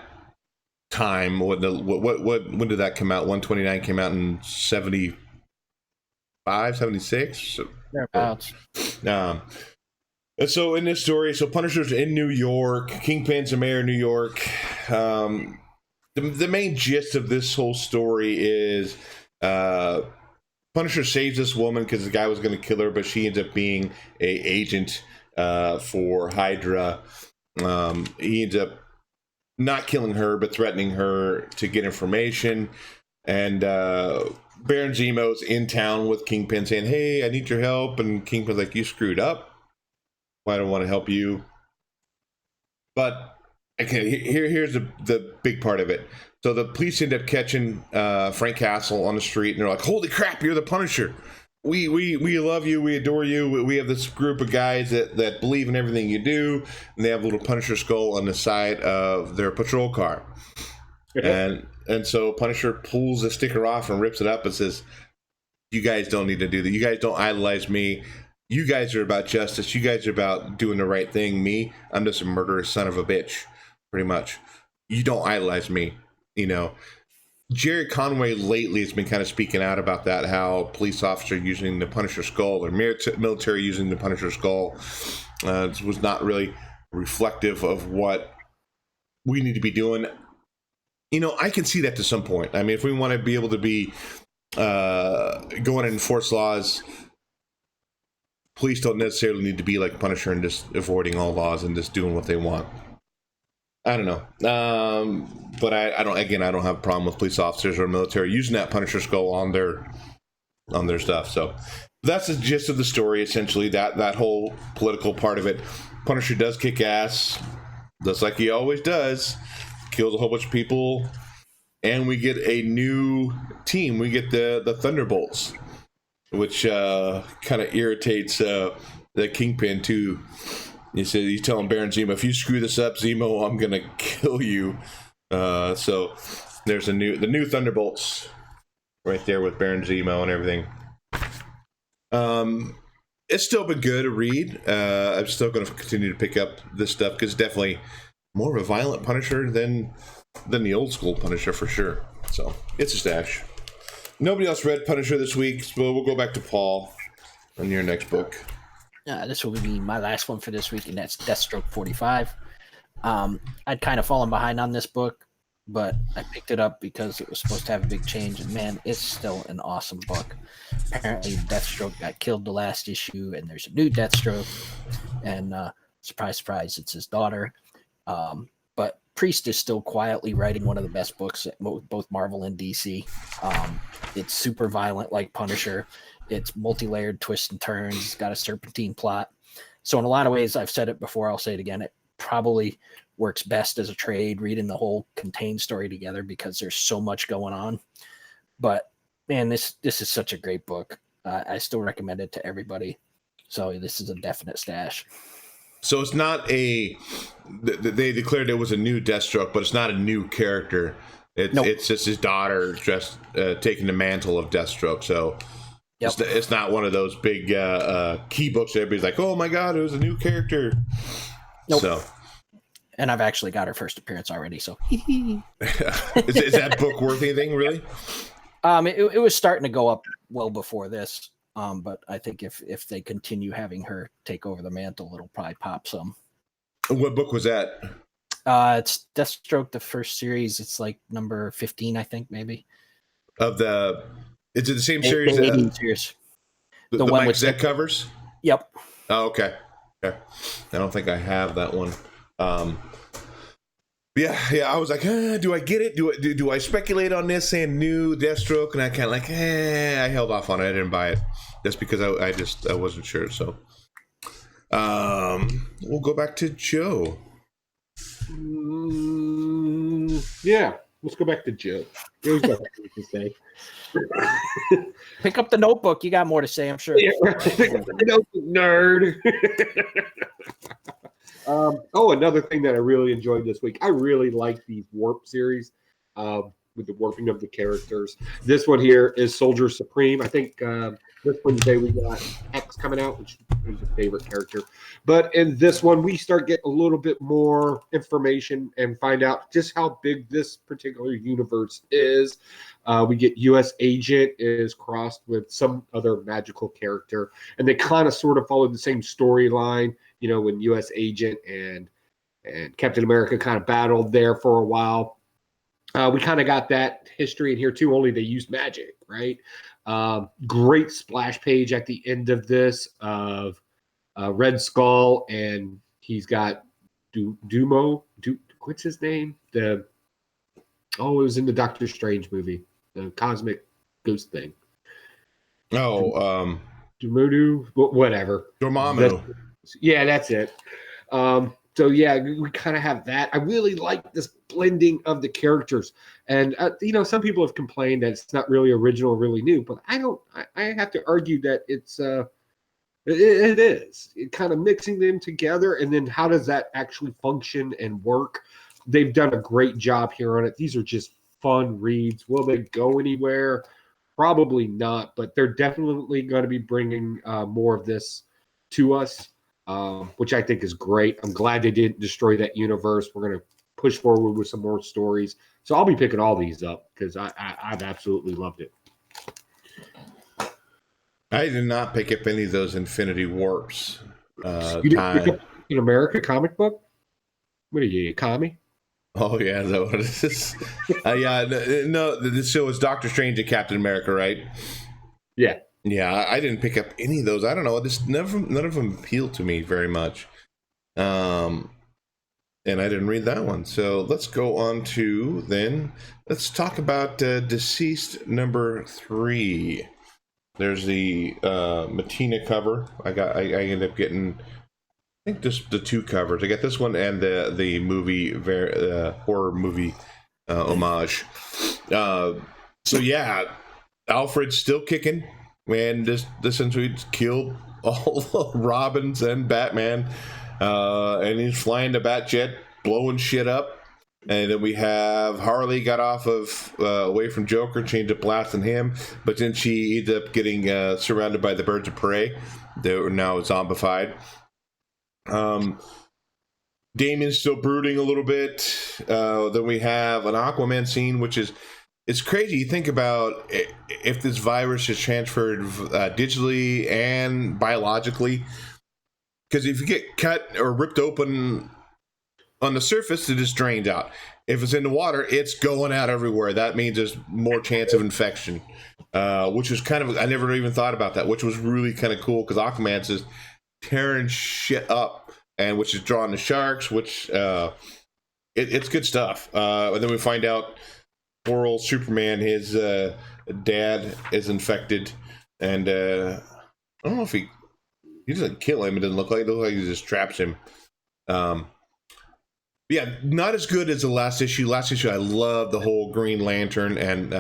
time. When did that come out? 129 came out in 75, 76? Thereabouts. And so in this story, Punisher's in New York, Kingpin's the mayor of New York. The main gist of this whole story is Punisher saves this woman because the guy was going to kill her, but she ends up being a agent for Hydra. He ends up not killing her, but threatening her to get information. And Baron Zemo's in town with Kingpin saying, hey, I need your help. And Kingpin's like, you screwed up. I don't want to help you. But okay, here's the big part of it. So the police end up catching Frank Castle on the street, and they're like, holy crap, you're the Punisher. We love you, we adore you. We have this group of guys that believe in everything you do, and they have a little Punisher skull on the side of their patrol car. and so Punisher pulls the sticker off and rips it up and says, you guys don't need to do that. You guys don't idolize me. You guys are about justice. You guys are about doing the right thing. Me, I'm just a murderous son of a bitch, pretty much. You don't idolize me, Jerry Conway lately has been kind of speaking out about that, how police officers using the Punisher skull or military using the Punisher skull was not really reflective of what we need to be doing. I can see that to some point. I mean, if we want to be able to be going and enforce laws, police don't necessarily need to be like Punisher and just avoiding all laws and just doing what they want. I don't know. But I don't have a problem with police officers or military using that Punisher skull on their stuff. So that's the gist of the story, essentially, that whole political part of it. Punisher does kick ass, just like he always does. Kills a whole bunch of people, and we get a new team. We get the Thunderbolts, which kind of irritates the Kingpin too. He's telling Baron Zemo, if you screw this up, Zemo, I'm gonna kill you. So there's the new Thunderbolts right there with Baron Zemo and everything. It's still been good to read. I'm still going to continue to pick up this stuff because it's definitely more of a violent Punisher than the old school Punisher for sure. So it's a stash. Nobody else read Punisher this week, so we'll go back to Paul on your next book. This will be my last one for this week, and that's Deathstroke 45. I'd kind of fallen behind on this book, but I picked it up because it was supposed to have a big change, and man, it's still an awesome book. Apparently, Deathstroke got killed the last issue, and there's a new Deathstroke, and surprise, surprise, it's his daughter. But Priest is still quietly writing one of the best books at both Marvel and DC. It's super violent, like Punisher. It's multi-layered twists and turns. It's got a serpentine plot. So in a lot of ways, I've said it before, I'll say it again, it probably works best as a trade, reading the whole contained story together, because there's so much going on. But man, this is such a great book. I still recommend it to everybody. So this is a definite stash. So it's not they declared it was a new Deathstroke, but it's not a new character. It's just his daughter just taking the mantle of Deathstroke. So it's not one of those big key books that everybody's like, oh my God, it was a new character. Nope. So. And I've actually got her first appearance already. So is that book worth anything, really? It was starting to go up well before this. But I think if they continue having her take over the mantle, it'll probably pop some. What book was that? It's Deathstroke, the first series. It's like number 15, I think, maybe. Is it the same series? Series. The one with Zed covers? Yep. Oh, okay. I don't think I have that one. Yeah. I was like, do I get it? Do I speculate on this saying new Deathstroke? And I kind of like, I held off on it. I didn't buy it. That's because I wasn't sure. So, we'll go back to Joe. Yeah, let's go back to Joe. Joe's got something to say. Pick up the notebook. You got more to say, I'm sure. Yeah, pick up the notebook, nerd. Another thing that I really enjoyed this week. I really like the Warp series with the warping of the characters. This one here is Soldier Supreme. I think this Wednesday we got X coming out, which is a favorite character. But in this one, we start getting a little bit more information and find out just how big this particular universe is. We get U.S. Agent is crossed with some other magical character, and they kind of sort of follow the same storyline. You know, when U.S. Agent and Captain America kind of battled there for a while. We kind of got that history in here too, only they used magic, right? Great splash page at the end of this of Red Skull, and he's got what's his name? It was in the Doctor Strange movie, the cosmic ghost thing. Oh, Dormammu, whatever. Dormammu. Yeah, that's it. So yeah, we kind of have that. I really like this blending of the characters, and some people have complained that it's not really original, really new, but I don't. I have to argue that it's it is. It kind of mixing them together, and then how does that actually function and work? They've done a great job here on it. These are just fun reads. Will they go anywhere? Probably not, but they're definitely going to be bringing more of this to us. Which I think is great. I'm glad they didn't destroy that universe. We're going to push forward with some more stories. So I'll be picking all these up because I've absolutely loved it. I did not pick up any of those Infinity Warps. You didn't pick up an America comic book? What are you, a commie? Oh, yeah. Is that what it is? No, this show is Doctor Strange and Captain America, right? Yeah. Yeah, I didn't pick up any of those. I don't know. None of them appealed to me very much. And I didn't read that one. So let's go on to let's talk about DCeased number 3. There's the Matina cover. I ended up getting, I think, just the 2 covers. I got this one and the movie, horror movie homage. So yeah, Alfred's still kicking. Man, this essentially killed all of Robins and Batman, and he's flying the Batjet, blowing shit up. And then we have Harley got off of away from Joker, changed up blasting him, but then she ended up getting surrounded by the birds of prey. They were now zombified. Damien's still brooding a little bit. Then we have an Aquaman scene, which is. It's crazy. You think about if this virus is transferred digitally and biologically, because if you get cut or ripped open on the surface, it just drains out. If it's in the water, it's going out everywhere. That means there's more chance of infection, which is kind of, I never even thought about that, which was really kind of cool because Aquaman's just tearing shit up, and which is drawing the sharks, which it's good stuff. And then we find out poor old Superman, his dad is infected, and I don't know if he doesn't kill him. It doesn't look like he just traps him. Yeah, not as good as the last issue. Last issue, I love the whole Green Lantern and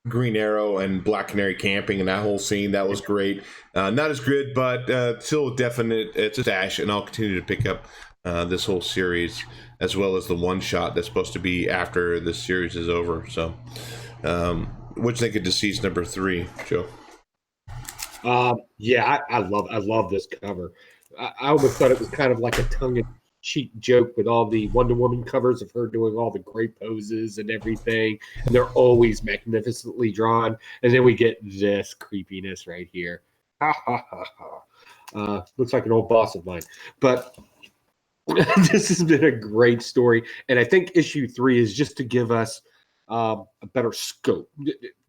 Green Arrow and Black Canary camping and that whole scene. That was great. Not as good, but still definite. It's a stash, and I'll continue to pick up this whole series as well as the one shot that's supposed to be after this series is over. So, what do you think of DCeased number 3, Joe? Yeah, I love this cover. I almost thought it was kind of like a tongue-in-cheek joke with all the Wonder Woman covers of her doing all the great poses and everything, and they're always magnificently drawn. And then we get this creepiness right here. Ha ha ha ha. Looks like an old boss of mine, but this has been a great story, and I think issue 3 is just to give us a better scope.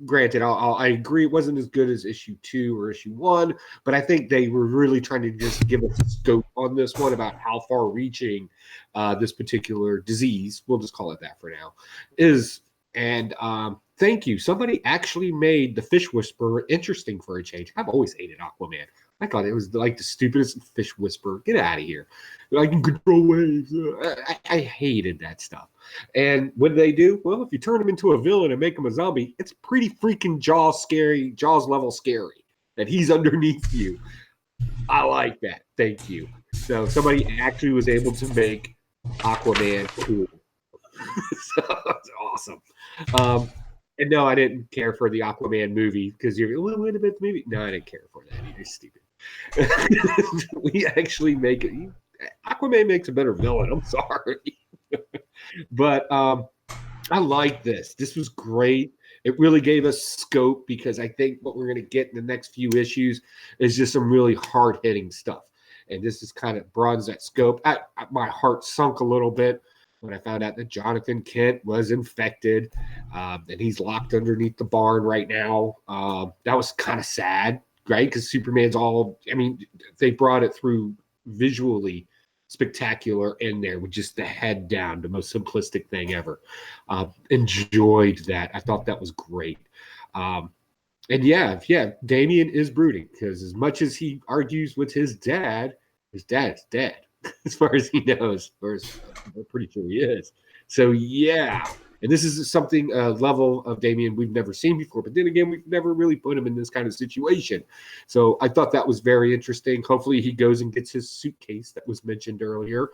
Granted, I agree it wasn't as good as issue 2 or issue 1, but I think they were really trying to just give us a scope on this one about how far-reaching this particular disease, we'll just call it that for now, is. And thank you. Somebody actually made the Fish Whisperer interesting for a change. I've always hated Aquaman. I thought it was like the stupidest fish whisperer. Get out of here. I can control waves. I hated that stuff. And what they do? Well, if you turn him into a villain and make him a zombie, it's pretty freaking Jaws level scary that he's underneath you. I like that. Thank you. So somebody actually was able to make Aquaman cool. So that's awesome. And no, I didn't care for the Aquaman movie because you're wait a bit, the movie. No, I didn't care for that. It's stupid. We actually make it. Aquaman makes a better villain. I'm sorry, but I like this. This was great. It really gave us scope because I think what we're going to get in the next few issues is just some really hard hitting stuff, and this is kind of broadens that scope. My heart sunk a little bit when I found out that Jonathan Kent was infected, and he's locked underneath the barn right now. That was kind of sad, right? Because Superman's they brought it through visually spectacular in there with just the head down, the most simplistic thing ever. Enjoyed that. I thought that was great. And yeah, Damian is brooding because as much as he argues with his dad is dead. As far as he knows, or I'm pretty sure he is. So yeah, and this is something level of Damian we've never seen before. But then again, we've never really put him in this kind of situation. So I thought that was very interesting. Hopefully, he goes and gets his suitcase that was mentioned earlier.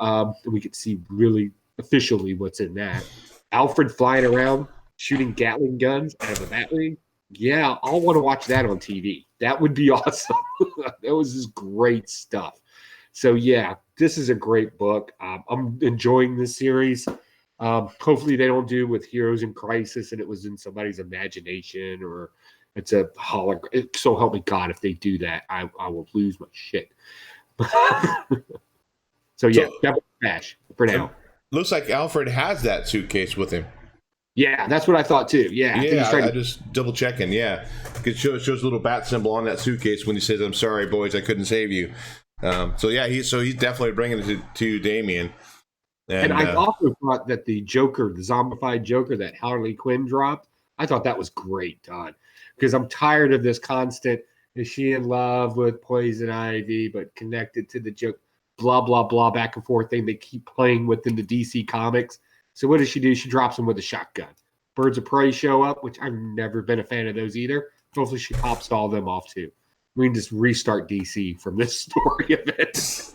And we could see really officially what's in that. Alfred flying around shooting Gatling guns out of a Batwing. Yeah, I'll want to watch that on TV. That would be awesome. That was just great stuff. So yeah, this is a great book. I'm enjoying this series. Hopefully they don't do with Heroes in Crisis and it was in somebody's imagination or it's a hologram. So help me God, if they do that, I will lose my shit. So yeah, double smash for now. Looks like Alfred has that suitcase with him. Yeah, that's what I thought too. Yeah, I just double checking. Yeah, it shows a little bat symbol on that suitcase when he says, "I'm sorry, boys, I couldn't save you." So yeah, he's definitely bringing it to Damian. And I also thought that the Joker, the zombified Joker that Harley Quinn dropped, I thought that was great, Todd, because I'm tired of this constant. Is she in love with Poison Ivy, but connected to the Joker? Blah blah blah, back and forth thing they keep playing with in the DC comics. So what does she do? She drops him with a shotgun. Birds of Prey show up, which I've never been a fan of those either. Hopefully she pops all them off too. We can just restart DC from this story event.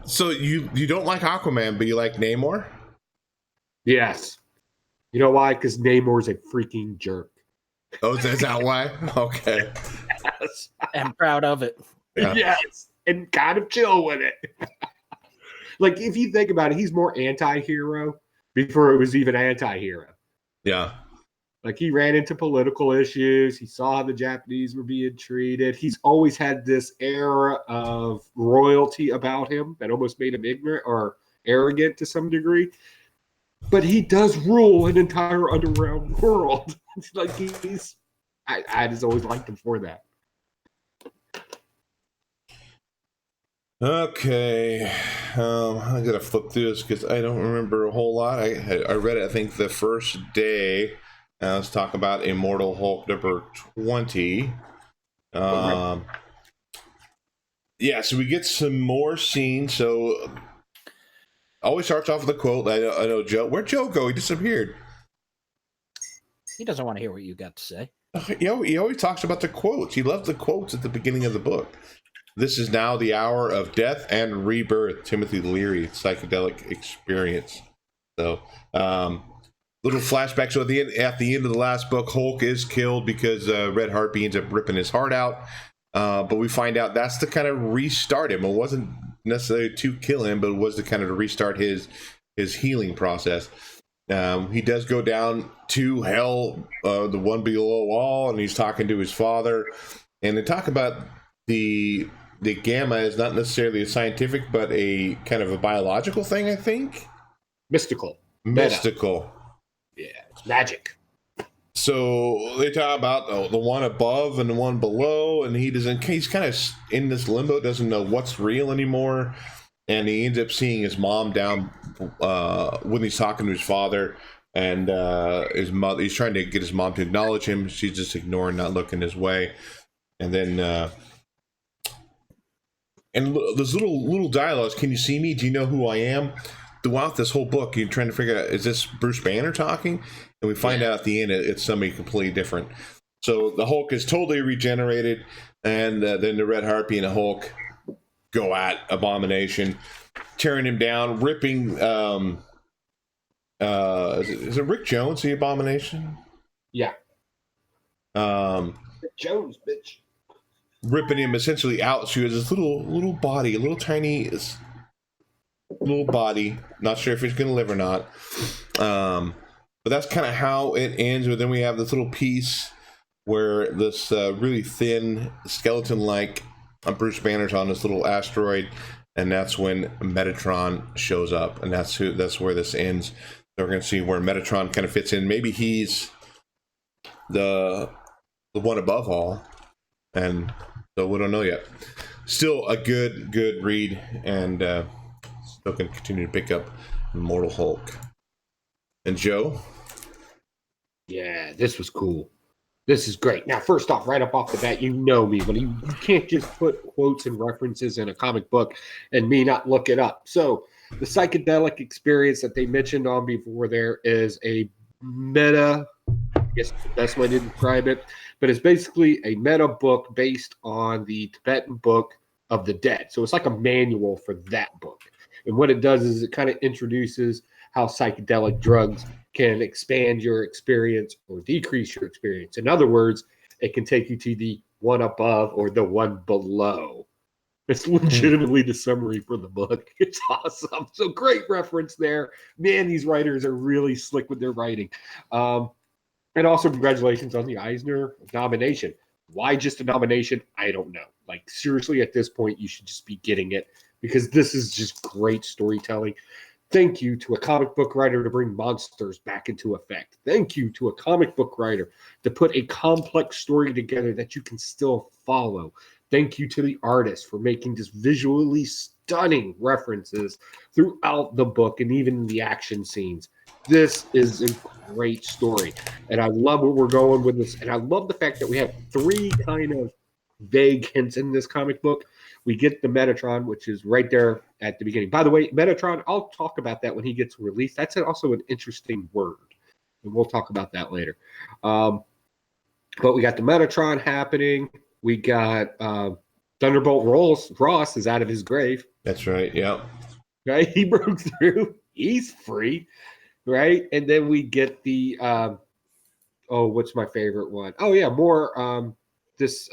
So you don't like Aquaman, but you like Namor? Yes. You know why? Because Namor's a freaking jerk. Oh, is that why? Okay. Yes. I'm proud of it. Yeah. Yes. And kind of chill with it. Like, if you think about it, he's more anti-hero before it was even anti-hero. Yeah. Like, he ran into political issues. He saw how the Japanese were being treated. He's always had this air of royalty about him that almost made him ignorant or arrogant to some degree. But he does rule an entire underground world. It's like I just always liked him for that. Okay, I gotta flip through this because I don't remember a whole lot. I read it, I think, the first day. Let's talk about Immortal Hulk number 20. Yeah, so we get some more scenes. So always starts off with a quote. I know Joe. Where'd Joe go? He disappeared. He doesn't want to hear what you got to say. He always talks about the quotes. He loves the quotes at the beginning of the book. This is now the hour of death and rebirth. Timothy Leary, psychedelic experience. So, little flashback. So at the end of the last book, Hulk is killed because Red Harpy ends up ripping his heart out. But we find out that's to kind of restart him. It wasn't necessarily to kill him, but it was to kind of restart his healing process. He does go down to hell, the one below all, and he's talking to his father. And they talk about the gamma is not necessarily a scientific, but a kind of a biological thing, I think. Mystical. Yeah, it's magic. So they talk about the one above and the one below, and he's kind of in this limbo, doesn't know what's real anymore. And he ends up seeing his mom down when he's talking to his father, and his mother. He's trying to get his mom to acknowledge him. She's just ignoring, not looking his way. And then and there's little dialogues. Can you see me? Do you know who I am? Throughout this whole book, you're trying to figure out, is this Bruce Banner talking? And we find out at the end it's somebody completely different. So the Hulk is totally regenerated, and then the Red Harpy and the Hulk go at Abomination, tearing him down, ripping. Is it Rick Jones, the Abomination? Yeah. Rick Jones, bitch. Ripping him essentially out. She has this little body, a little tiny little body. Not sure if he's going to live or not. But that's kind of how it ends. But then we have this little piece where this really thin skeleton-like Bruce Banner's on this little asteroid, and that's when Metatron shows up, and that's where this ends. So we're going to see where Metatron kind of fits in. Maybe he's the one above all, and so we don't know yet. Still a good read, and still can continue to pick up Immortal Hulk. And Joe? Yeah, this was cool. This is great. Now, first off, right up off the bat, you know me, but you can't just put quotes and references in a comic book and me not look it up. So the psychedelic experience that they mentioned on before there is a meta, I guess the best way to describe it, but it's basically a meta book based on the Tibetan Book of the Dead. So it's like a manual for that book. And what it does is it kind of introduces how psychedelic drugs can expand your experience or decrease your experience. In other words, it can take you to the one above or the one below. It's legitimately the summary for the book. It's awesome. So great reference there. Man, these writers are really slick with their writing. And also congratulations on the Eisner nomination. Why just a nomination? I don't know. Like, seriously, at this point, you should just be getting it because this is just great storytelling. Thank you to a comic book writer to bring monsters back into effect. Thank you to a comic book writer to put a complex story together that you can still follow. Thank you to the artist for making just visually stunning references throughout the book and even in the action scenes. This is a great story, and I love where we're going with this. And I love the fact that we have three kind of vague hints in this comic book. We get the Metatron, which is right there at the beginning. By the way, Metatron, I'll talk about that when he gets released. That's also an interesting word, and we'll talk about that later. But we got the Metatron happening. We got Thunderbolt Ross is out of his grave. That's right, yeah. Right? He broke through. He's free, right? And then we get the, what's my favorite one? Oh, yeah, more this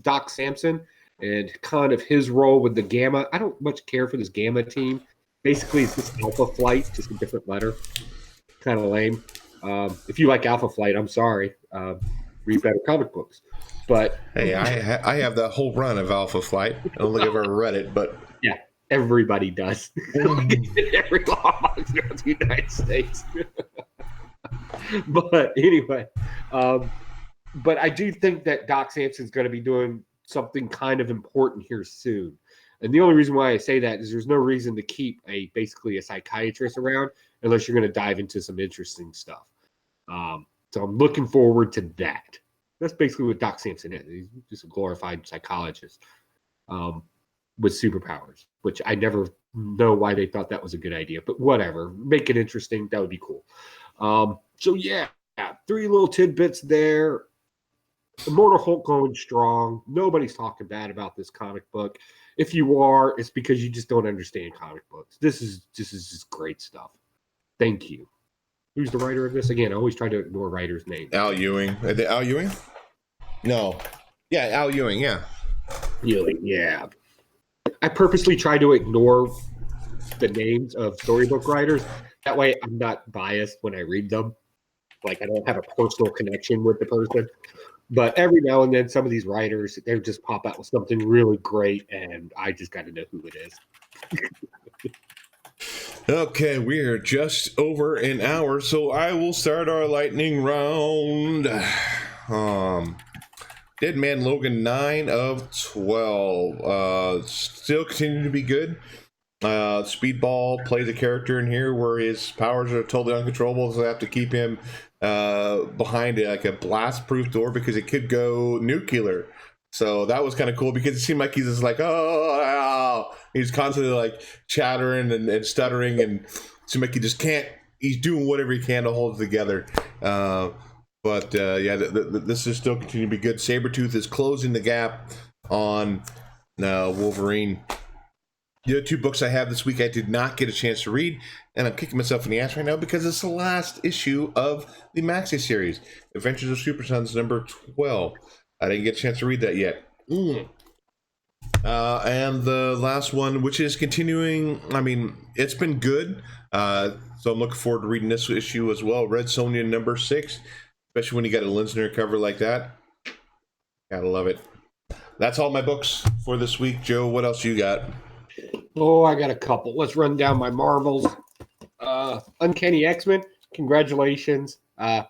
Doc Samson and kind of his role with the Gamma. I don't much care for this Gamma team. Basically, it's just Alpha Flight, just a different letter. Kind of lame. If you like Alpha Flight, I'm sorry. Read better comic books. But hey, I have the whole run of Alpha Flight. I don't think I've ever read it, but yeah, everybody does. Every law box around the United States. But anyway, but I do think that Doc Samson's going to be doing something kind of important here soon. And the only reason why I say that is there's no reason to keep basically a psychiatrist around unless you're going to dive into some interesting stuff. So I'm looking forward to that. That's basically what Doc Samson is. He's just a glorified psychologist with superpowers, which I never know why they thought that was a good idea. But whatever. Make it interesting. That would be cool. So, yeah, 3 little tidbits there. Immortal Hulk going strong. Nobody's talking bad about this comic book. If you are, it's because you just don't understand comic books. This is just great stuff. Thank you. Who's the writer of this? Again, I always try to ignore writers' names. Al Ewing. Al Ewing? No. Yeah, Al Ewing, yeah. Ewing, yeah. I purposely try to ignore the names of storybook writers. That way I'm not biased when I read them. Like, I don't have a personal connection with the person. But every now and then, some of these writers, they just pop out with something really great, and I just got to know who it is. Okay, we're just over an hour, so I will start our lightning round. Dead Man Logan, 9 of 12. Still continue to be good. Speedball plays a character in here where his powers are totally uncontrollable, so they have to keep him behind like a blast-proof door because it could go nuclear. So that was kind of cool because it seemed like he's just like, oh. He's constantly like chattering and stuttering, and it seemed like he just can't. He's doing whatever he can to hold it together. But this is still continuing to be good. Sabretooth is closing the gap on Wolverine. The other 2 books I have this week I did not get a chance to read, and I'm kicking myself in the ass right now because it's the last issue of the Maxi series, Adventures of Super Sons number 12. I didn't get a chance to read that yet. And the last one, which is continuing, I mean, it's been good. So I'm looking forward to reading this issue as well. Red Sonja number 6, especially when you got a Linsner cover like that. Gotta love it. That's all my books for this week. Joe, what else you got? Oh, I got a couple. Let's run down my Marvels. Uncanny X-Men, congratulations.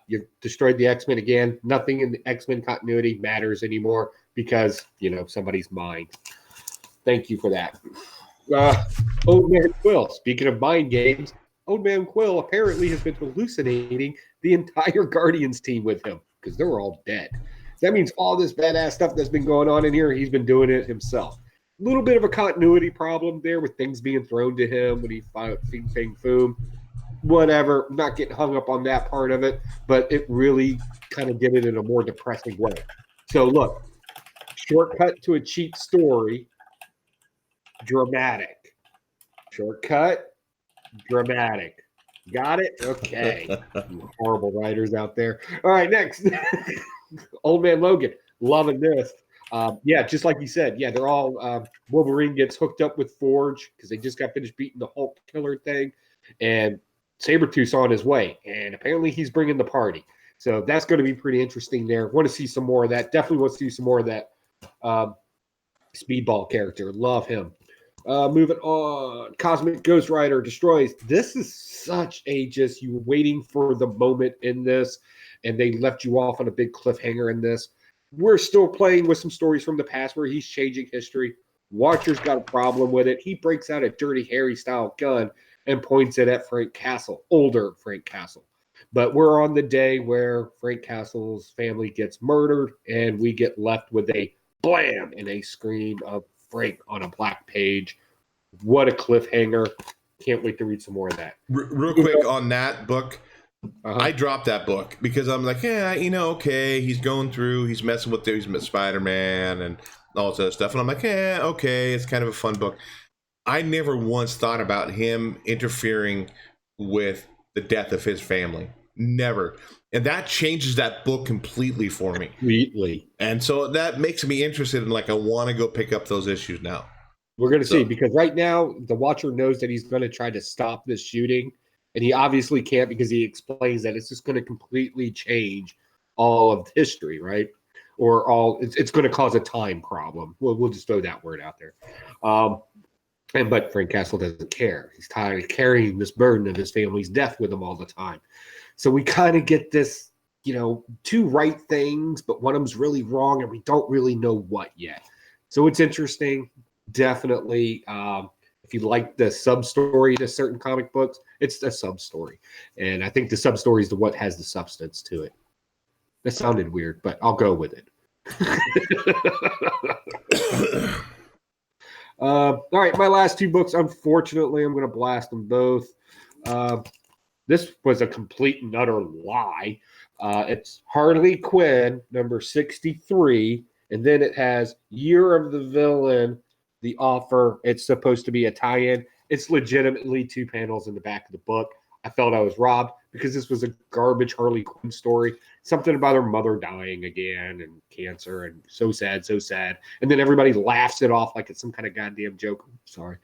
You've destroyed the X-Men again. Nothing in the X-Men continuity matters anymore because, somebody's mind. Thank you for that. Old Man Quill, speaking of mind games, Old Man Quill apparently has been hallucinating the entire Guardians team with him because they were all dead. That means all this badass stuff that's been going on in here, he's been doing it himself. A little bit of a continuity problem there with things being thrown to him when he fought Fing Fang Foom. Whatever, I'm not getting hung up on that part of it, but it really kind of did it in a more depressing way. So look, shortcut to a cheap story, dramatic. Shortcut, dramatic. Got it? Okay. You horrible writers out there. All right, next. Old Man Logan, loving this. Just like you said, they're all Wolverine gets hooked up with Forge because they just got finished beating the Hulk killer thing, and Sabretooth's on his way, and apparently he's bringing the party. So that's going to be pretty interesting there. Want to see some more of that. Definitely want to see some more of that Speedball character. Love him. Moving on. Cosmic Ghost Rider destroys. This is such a you were waiting for the moment in this, and they left you off on a big cliffhanger in this. We're still playing with some stories from the past where he's changing history. Watcher's got a problem with it. He breaks out a Dirty Harry style gun and points it at Frank Castle, older Frank Castle. But we're on the day where Frank Castle's family gets murdered, and we get left with a blam and a scream of Frank on a black page. What a cliffhanger. Can't wait to read some more of that. Real quick on that book. I dropped that book because I'm like, okay, he's going through, he's messing with Spider-Man and all this other stuff. And I'm like, okay, it's kind of a fun book. I never once thought about him interfering with the death of his family. Never. And that changes that book completely for me. Completely. And so that makes me interested in, I want to go pick up those issues now. We're going to see, because right now the Watcher knows that he's going to try to stop this shooting. And he obviously can't because he explains that it's just going to completely change all of history, right? Or it's going to cause a time problem. We'll just throw that word out there. But Frank Castle doesn't care. He's tired of carrying this burden of his family's death with him all the time. So we kind of get this, 2 right things, but one of them's really wrong, and we don't really know what yet. So it's interesting. definitely, if you like the sub-story to certain comic books, it's a sub-story. And I think the sub-story is what has the substance to it. That sounded weird, but I'll go with it. All right, my last two books, unfortunately, I'm going to blast them both. This was a complete and utter lie. It's Harley Quinn, number 63, and then it has Year of the Villain, The Offer. It's supposed to be a tie-in. It's legitimately 2 panels in the back of the book. I felt I was robbed because this was a garbage Harley Quinn story. Something about her mother dying again and cancer and so sad, so sad. And then everybody laughs it off like it's some kind of goddamn joke. Sorry.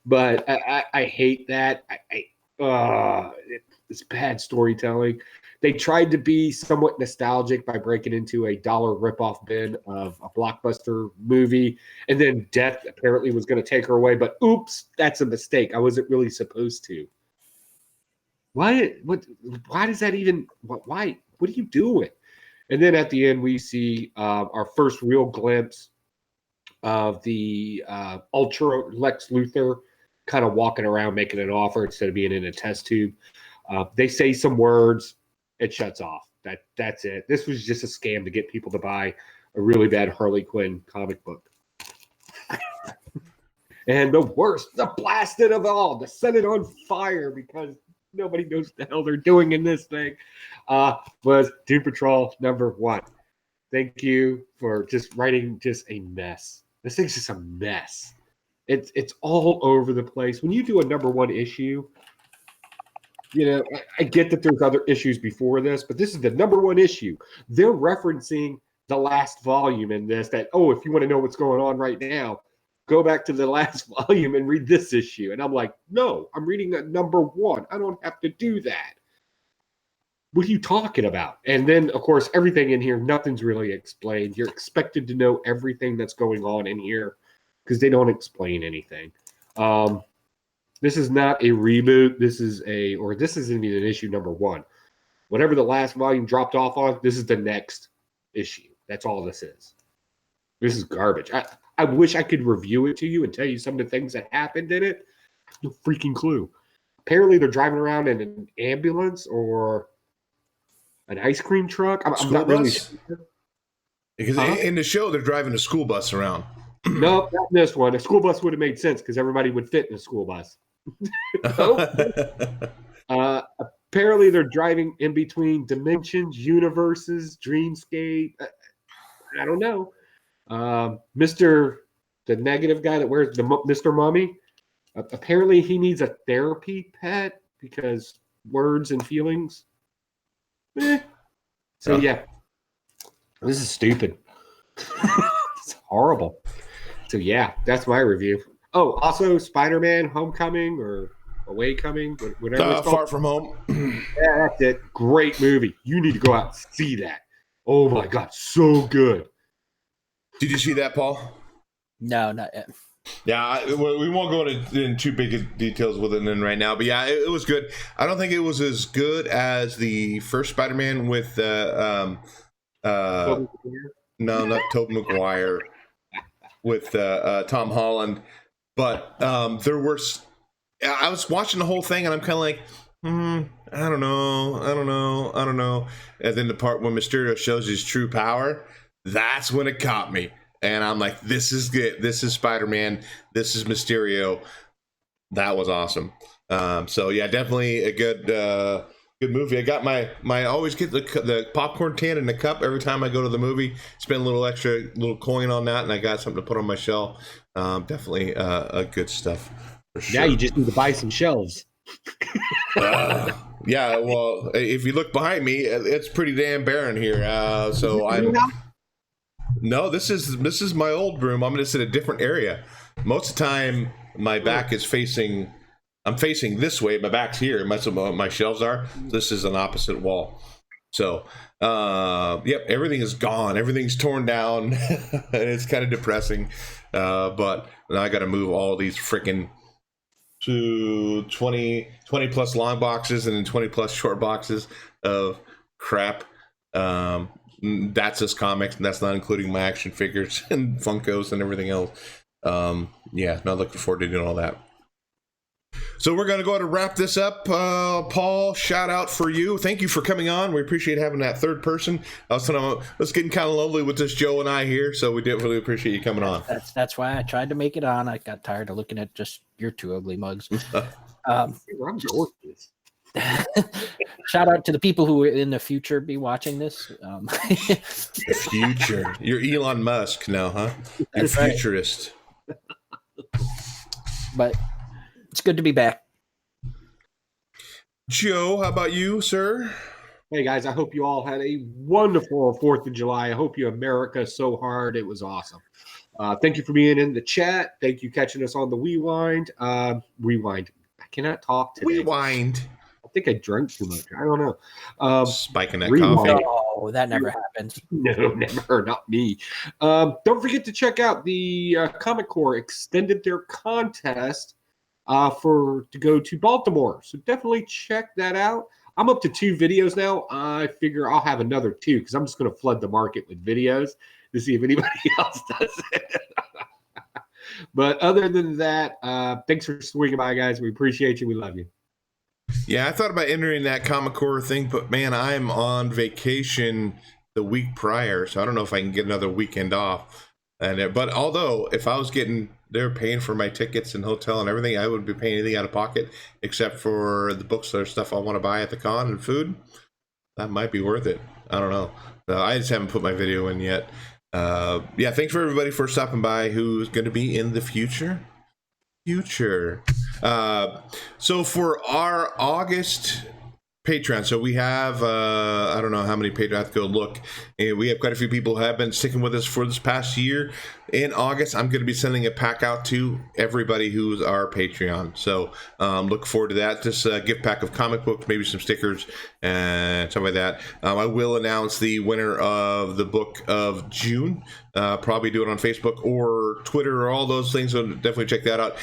But I hate that. It's bad storytelling. They tried to be somewhat nostalgic by breaking into a dollar ripoff bin of a blockbuster movie, and then death apparently was going to take her away. But oops, that's a mistake. I wasn't really supposed to. Why? Why does that even? Why? What are you doing? And then at the end, we see our first real glimpse of the Ultra Lex Luthor kind of walking around making an offer instead of being in a test tube. They say some words. It shuts off. That's it. This was just a scam to get people to buy a really bad Harley Quinn comic book. And the worst, the blasted of all, to set it on fire because nobody knows what the hell they're doing in this thing, was Doom Patrol number 1. Thank you for just writing just a mess. This thing's just a mess. It's all over the place. When you do a number 1 issue, you know, I get that there's other issues before this, but this is the number 1 issue. They're referencing the last volume in this that, oh, if you want to know what's going on right now, go back to the last volume and read this issue. And I'm like, no, I'm reading that number 1. I don't have to do that. What are you talking about? And then, of course, everything in here, nothing's really explained. You're expected to know everything that's going on in here because they don't explain anything. This is not a reboot. This isn't even issue number 1. Whatever the last volume dropped off on, this is the next issue. That's all this is. This is garbage. I wish I could review it to you and tell you some of the things that happened in it. No freaking clue. Apparently, they're driving around in an ambulance or an ice cream truck. I'm not really sure. Because in the show, they're driving a school bus around. No, not this one. A school bus would have made sense because everybody would fit in a school bus. Apparently, they're driving in between dimensions, universes, dreamscape. I don't know. The negative guy that wears the Mr. Mummy, apparently he needs a therapy pet because words and feelings. So yeah, this is stupid. It's horrible. So yeah, that's my review. Oh, also Spider-Man Homecoming or Away-Coming, whatever it's called. Far From Home. Yeah, that's it. Great movie. You need to go out and see that. Oh my God, so good. Did you see that, Paul? No, not yet. Yeah, we won't go into too big details with it right now, but yeah, it was good. I don't think it was as good as the first Spider-Man with no, not Tobey Maguire, with Tom Holland, but there were. I was watching the whole thing, and I'm kind of like, I don't know. And then the part when Mysterio shows his true power, that's when it caught me. And I'm like, this is good. This is Spider-Man. This is Mysterio. That was awesome. So yeah, definitely a good movie. I got my always get the popcorn tin in the cup every time I go to the movie. Spend a little coin on that, and I got something to put on my shelf. Definitely good stuff. For sure. Now you just need to buy some shelves. Yeah, well, if you look behind me, it's pretty damn barren here. So I'm. No, this is my old room. I'm just in a different area. Most of the time, my back is facing. I'm facing this way. My back's here. My shelves are. This is an opposite wall. So, yep, everything is gone. Everything's torn down. It's kind of depressing. But now I got to move all these freaking to 20 plus long boxes and then 20 plus short boxes of crap. That's just comics, and that's not including my action figures and Funkos and everything else. Yeah, not looking forward to doing all that. So we're going to go ahead and wrap this up. Paul, shout out for you. Thank you for coming on. We appreciate having that third person. I was telling him, it's getting kind of lonely with just Joe and I here, so we did really appreciate you coming on. That's why I tried to make it on. I got tired of looking at just your two ugly mugs. Shout out to the people who in the future be watching this. The future. You're Elon Musk now, huh? You're futurist. But it's good to be back. Joe, how about you, sir? Hey, guys, I hope you all had a wonderful 4th of July. I hope you America so hard. It was awesome. Thank you for being in the chat. Thank you catching us on the Rewind. Rewind. I cannot talk today. Rewind. I think I drank too much. I don't know. Spiking that Rewind. coffee. Oh, that never happens. No, never. Not me. Don't forget to check out the Comic Corps extended their contest to go to Baltimore. So definitely check that out. I'm up to 2 videos now. I figure I'll have another 2 because I'm just going to flood the market with videos to see if anybody else does it. But other than that, thanks for swinging by, guys. We appreciate you. We love you. Yeah, I thought about entering that Comic Corps thing, but man, I'm on vacation the week prior, so I don't know if I can get another weekend off. But although if I was they're paying for my tickets and hotel and everything, I wouldn't be paying anything out of pocket except for the books or stuff I want to buy at the con and food. That might be worth it. I don't know. I just haven't put my video in yet. Yeah, thanks for everybody for stopping by who's going to be in the future. So for our August Patreon, so we have I don't know how many Patreons, I have to go look, and we have quite a few people who have been sticking with us for this past year. In August, I'm going to be sending a pack out to everybody who's our Patreon, so look forward to that. Just a gift pack of comic books, maybe some stickers and stuff like that. I will announce the winner of the book of June, probably do it on Facebook or Twitter or all those things, so definitely check that out.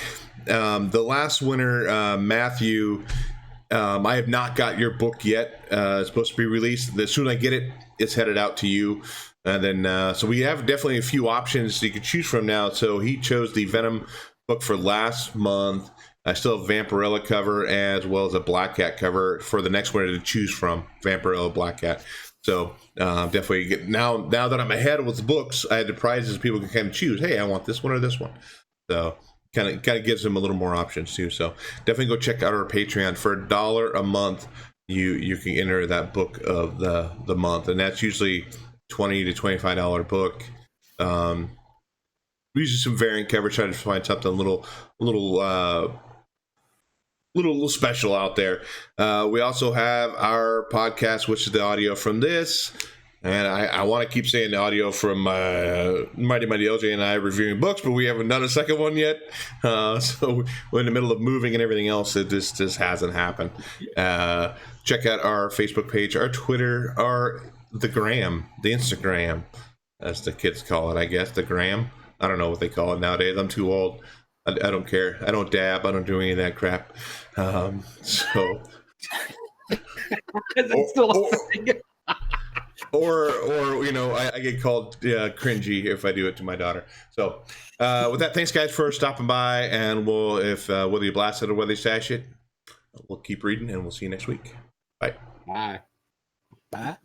The last winner, Matthew, I have not got your book yet. It's supposed to be released. As soon as I get it, it's headed out to you. And then, so we have definitely a few options you can choose from now. So he chose the Venom book for last month. I still have Vampirella cover as well as a Black Cat cover for the next one to choose from, Vampirella, Black Cat. So definitely now that I'm ahead with the books, I had the prizes. People can kind of choose, hey, I want this one or this one. So kind of gives them a little more options too. So definitely go check out our Patreon. For $1 a month, you can enter that book of the month, and that's usually $20 to $25 book. Usually some variant coverage, trying to find something a little special out there. We also have our podcast, which is the audio from this. And I want to keep saying the audio from Mighty LJ and I reviewing books, but we haven't done a second one yet. So we're in the middle of moving and everything else. It just hasn't happened. Check out our Facebook page, our Twitter, the Instagram, as the kids call it, I guess, the gram. I don't know what they call it nowadays. I'm too old. I don't care. I don't dab. I don't do any of that crap. So. Or you know, I get called cringy if I do it to my daughter. So with that, thanks guys for stopping by, and we'll, if whether you blast it or whether you stash it, we'll keep reading, and we'll see you next week. Bye. Bye.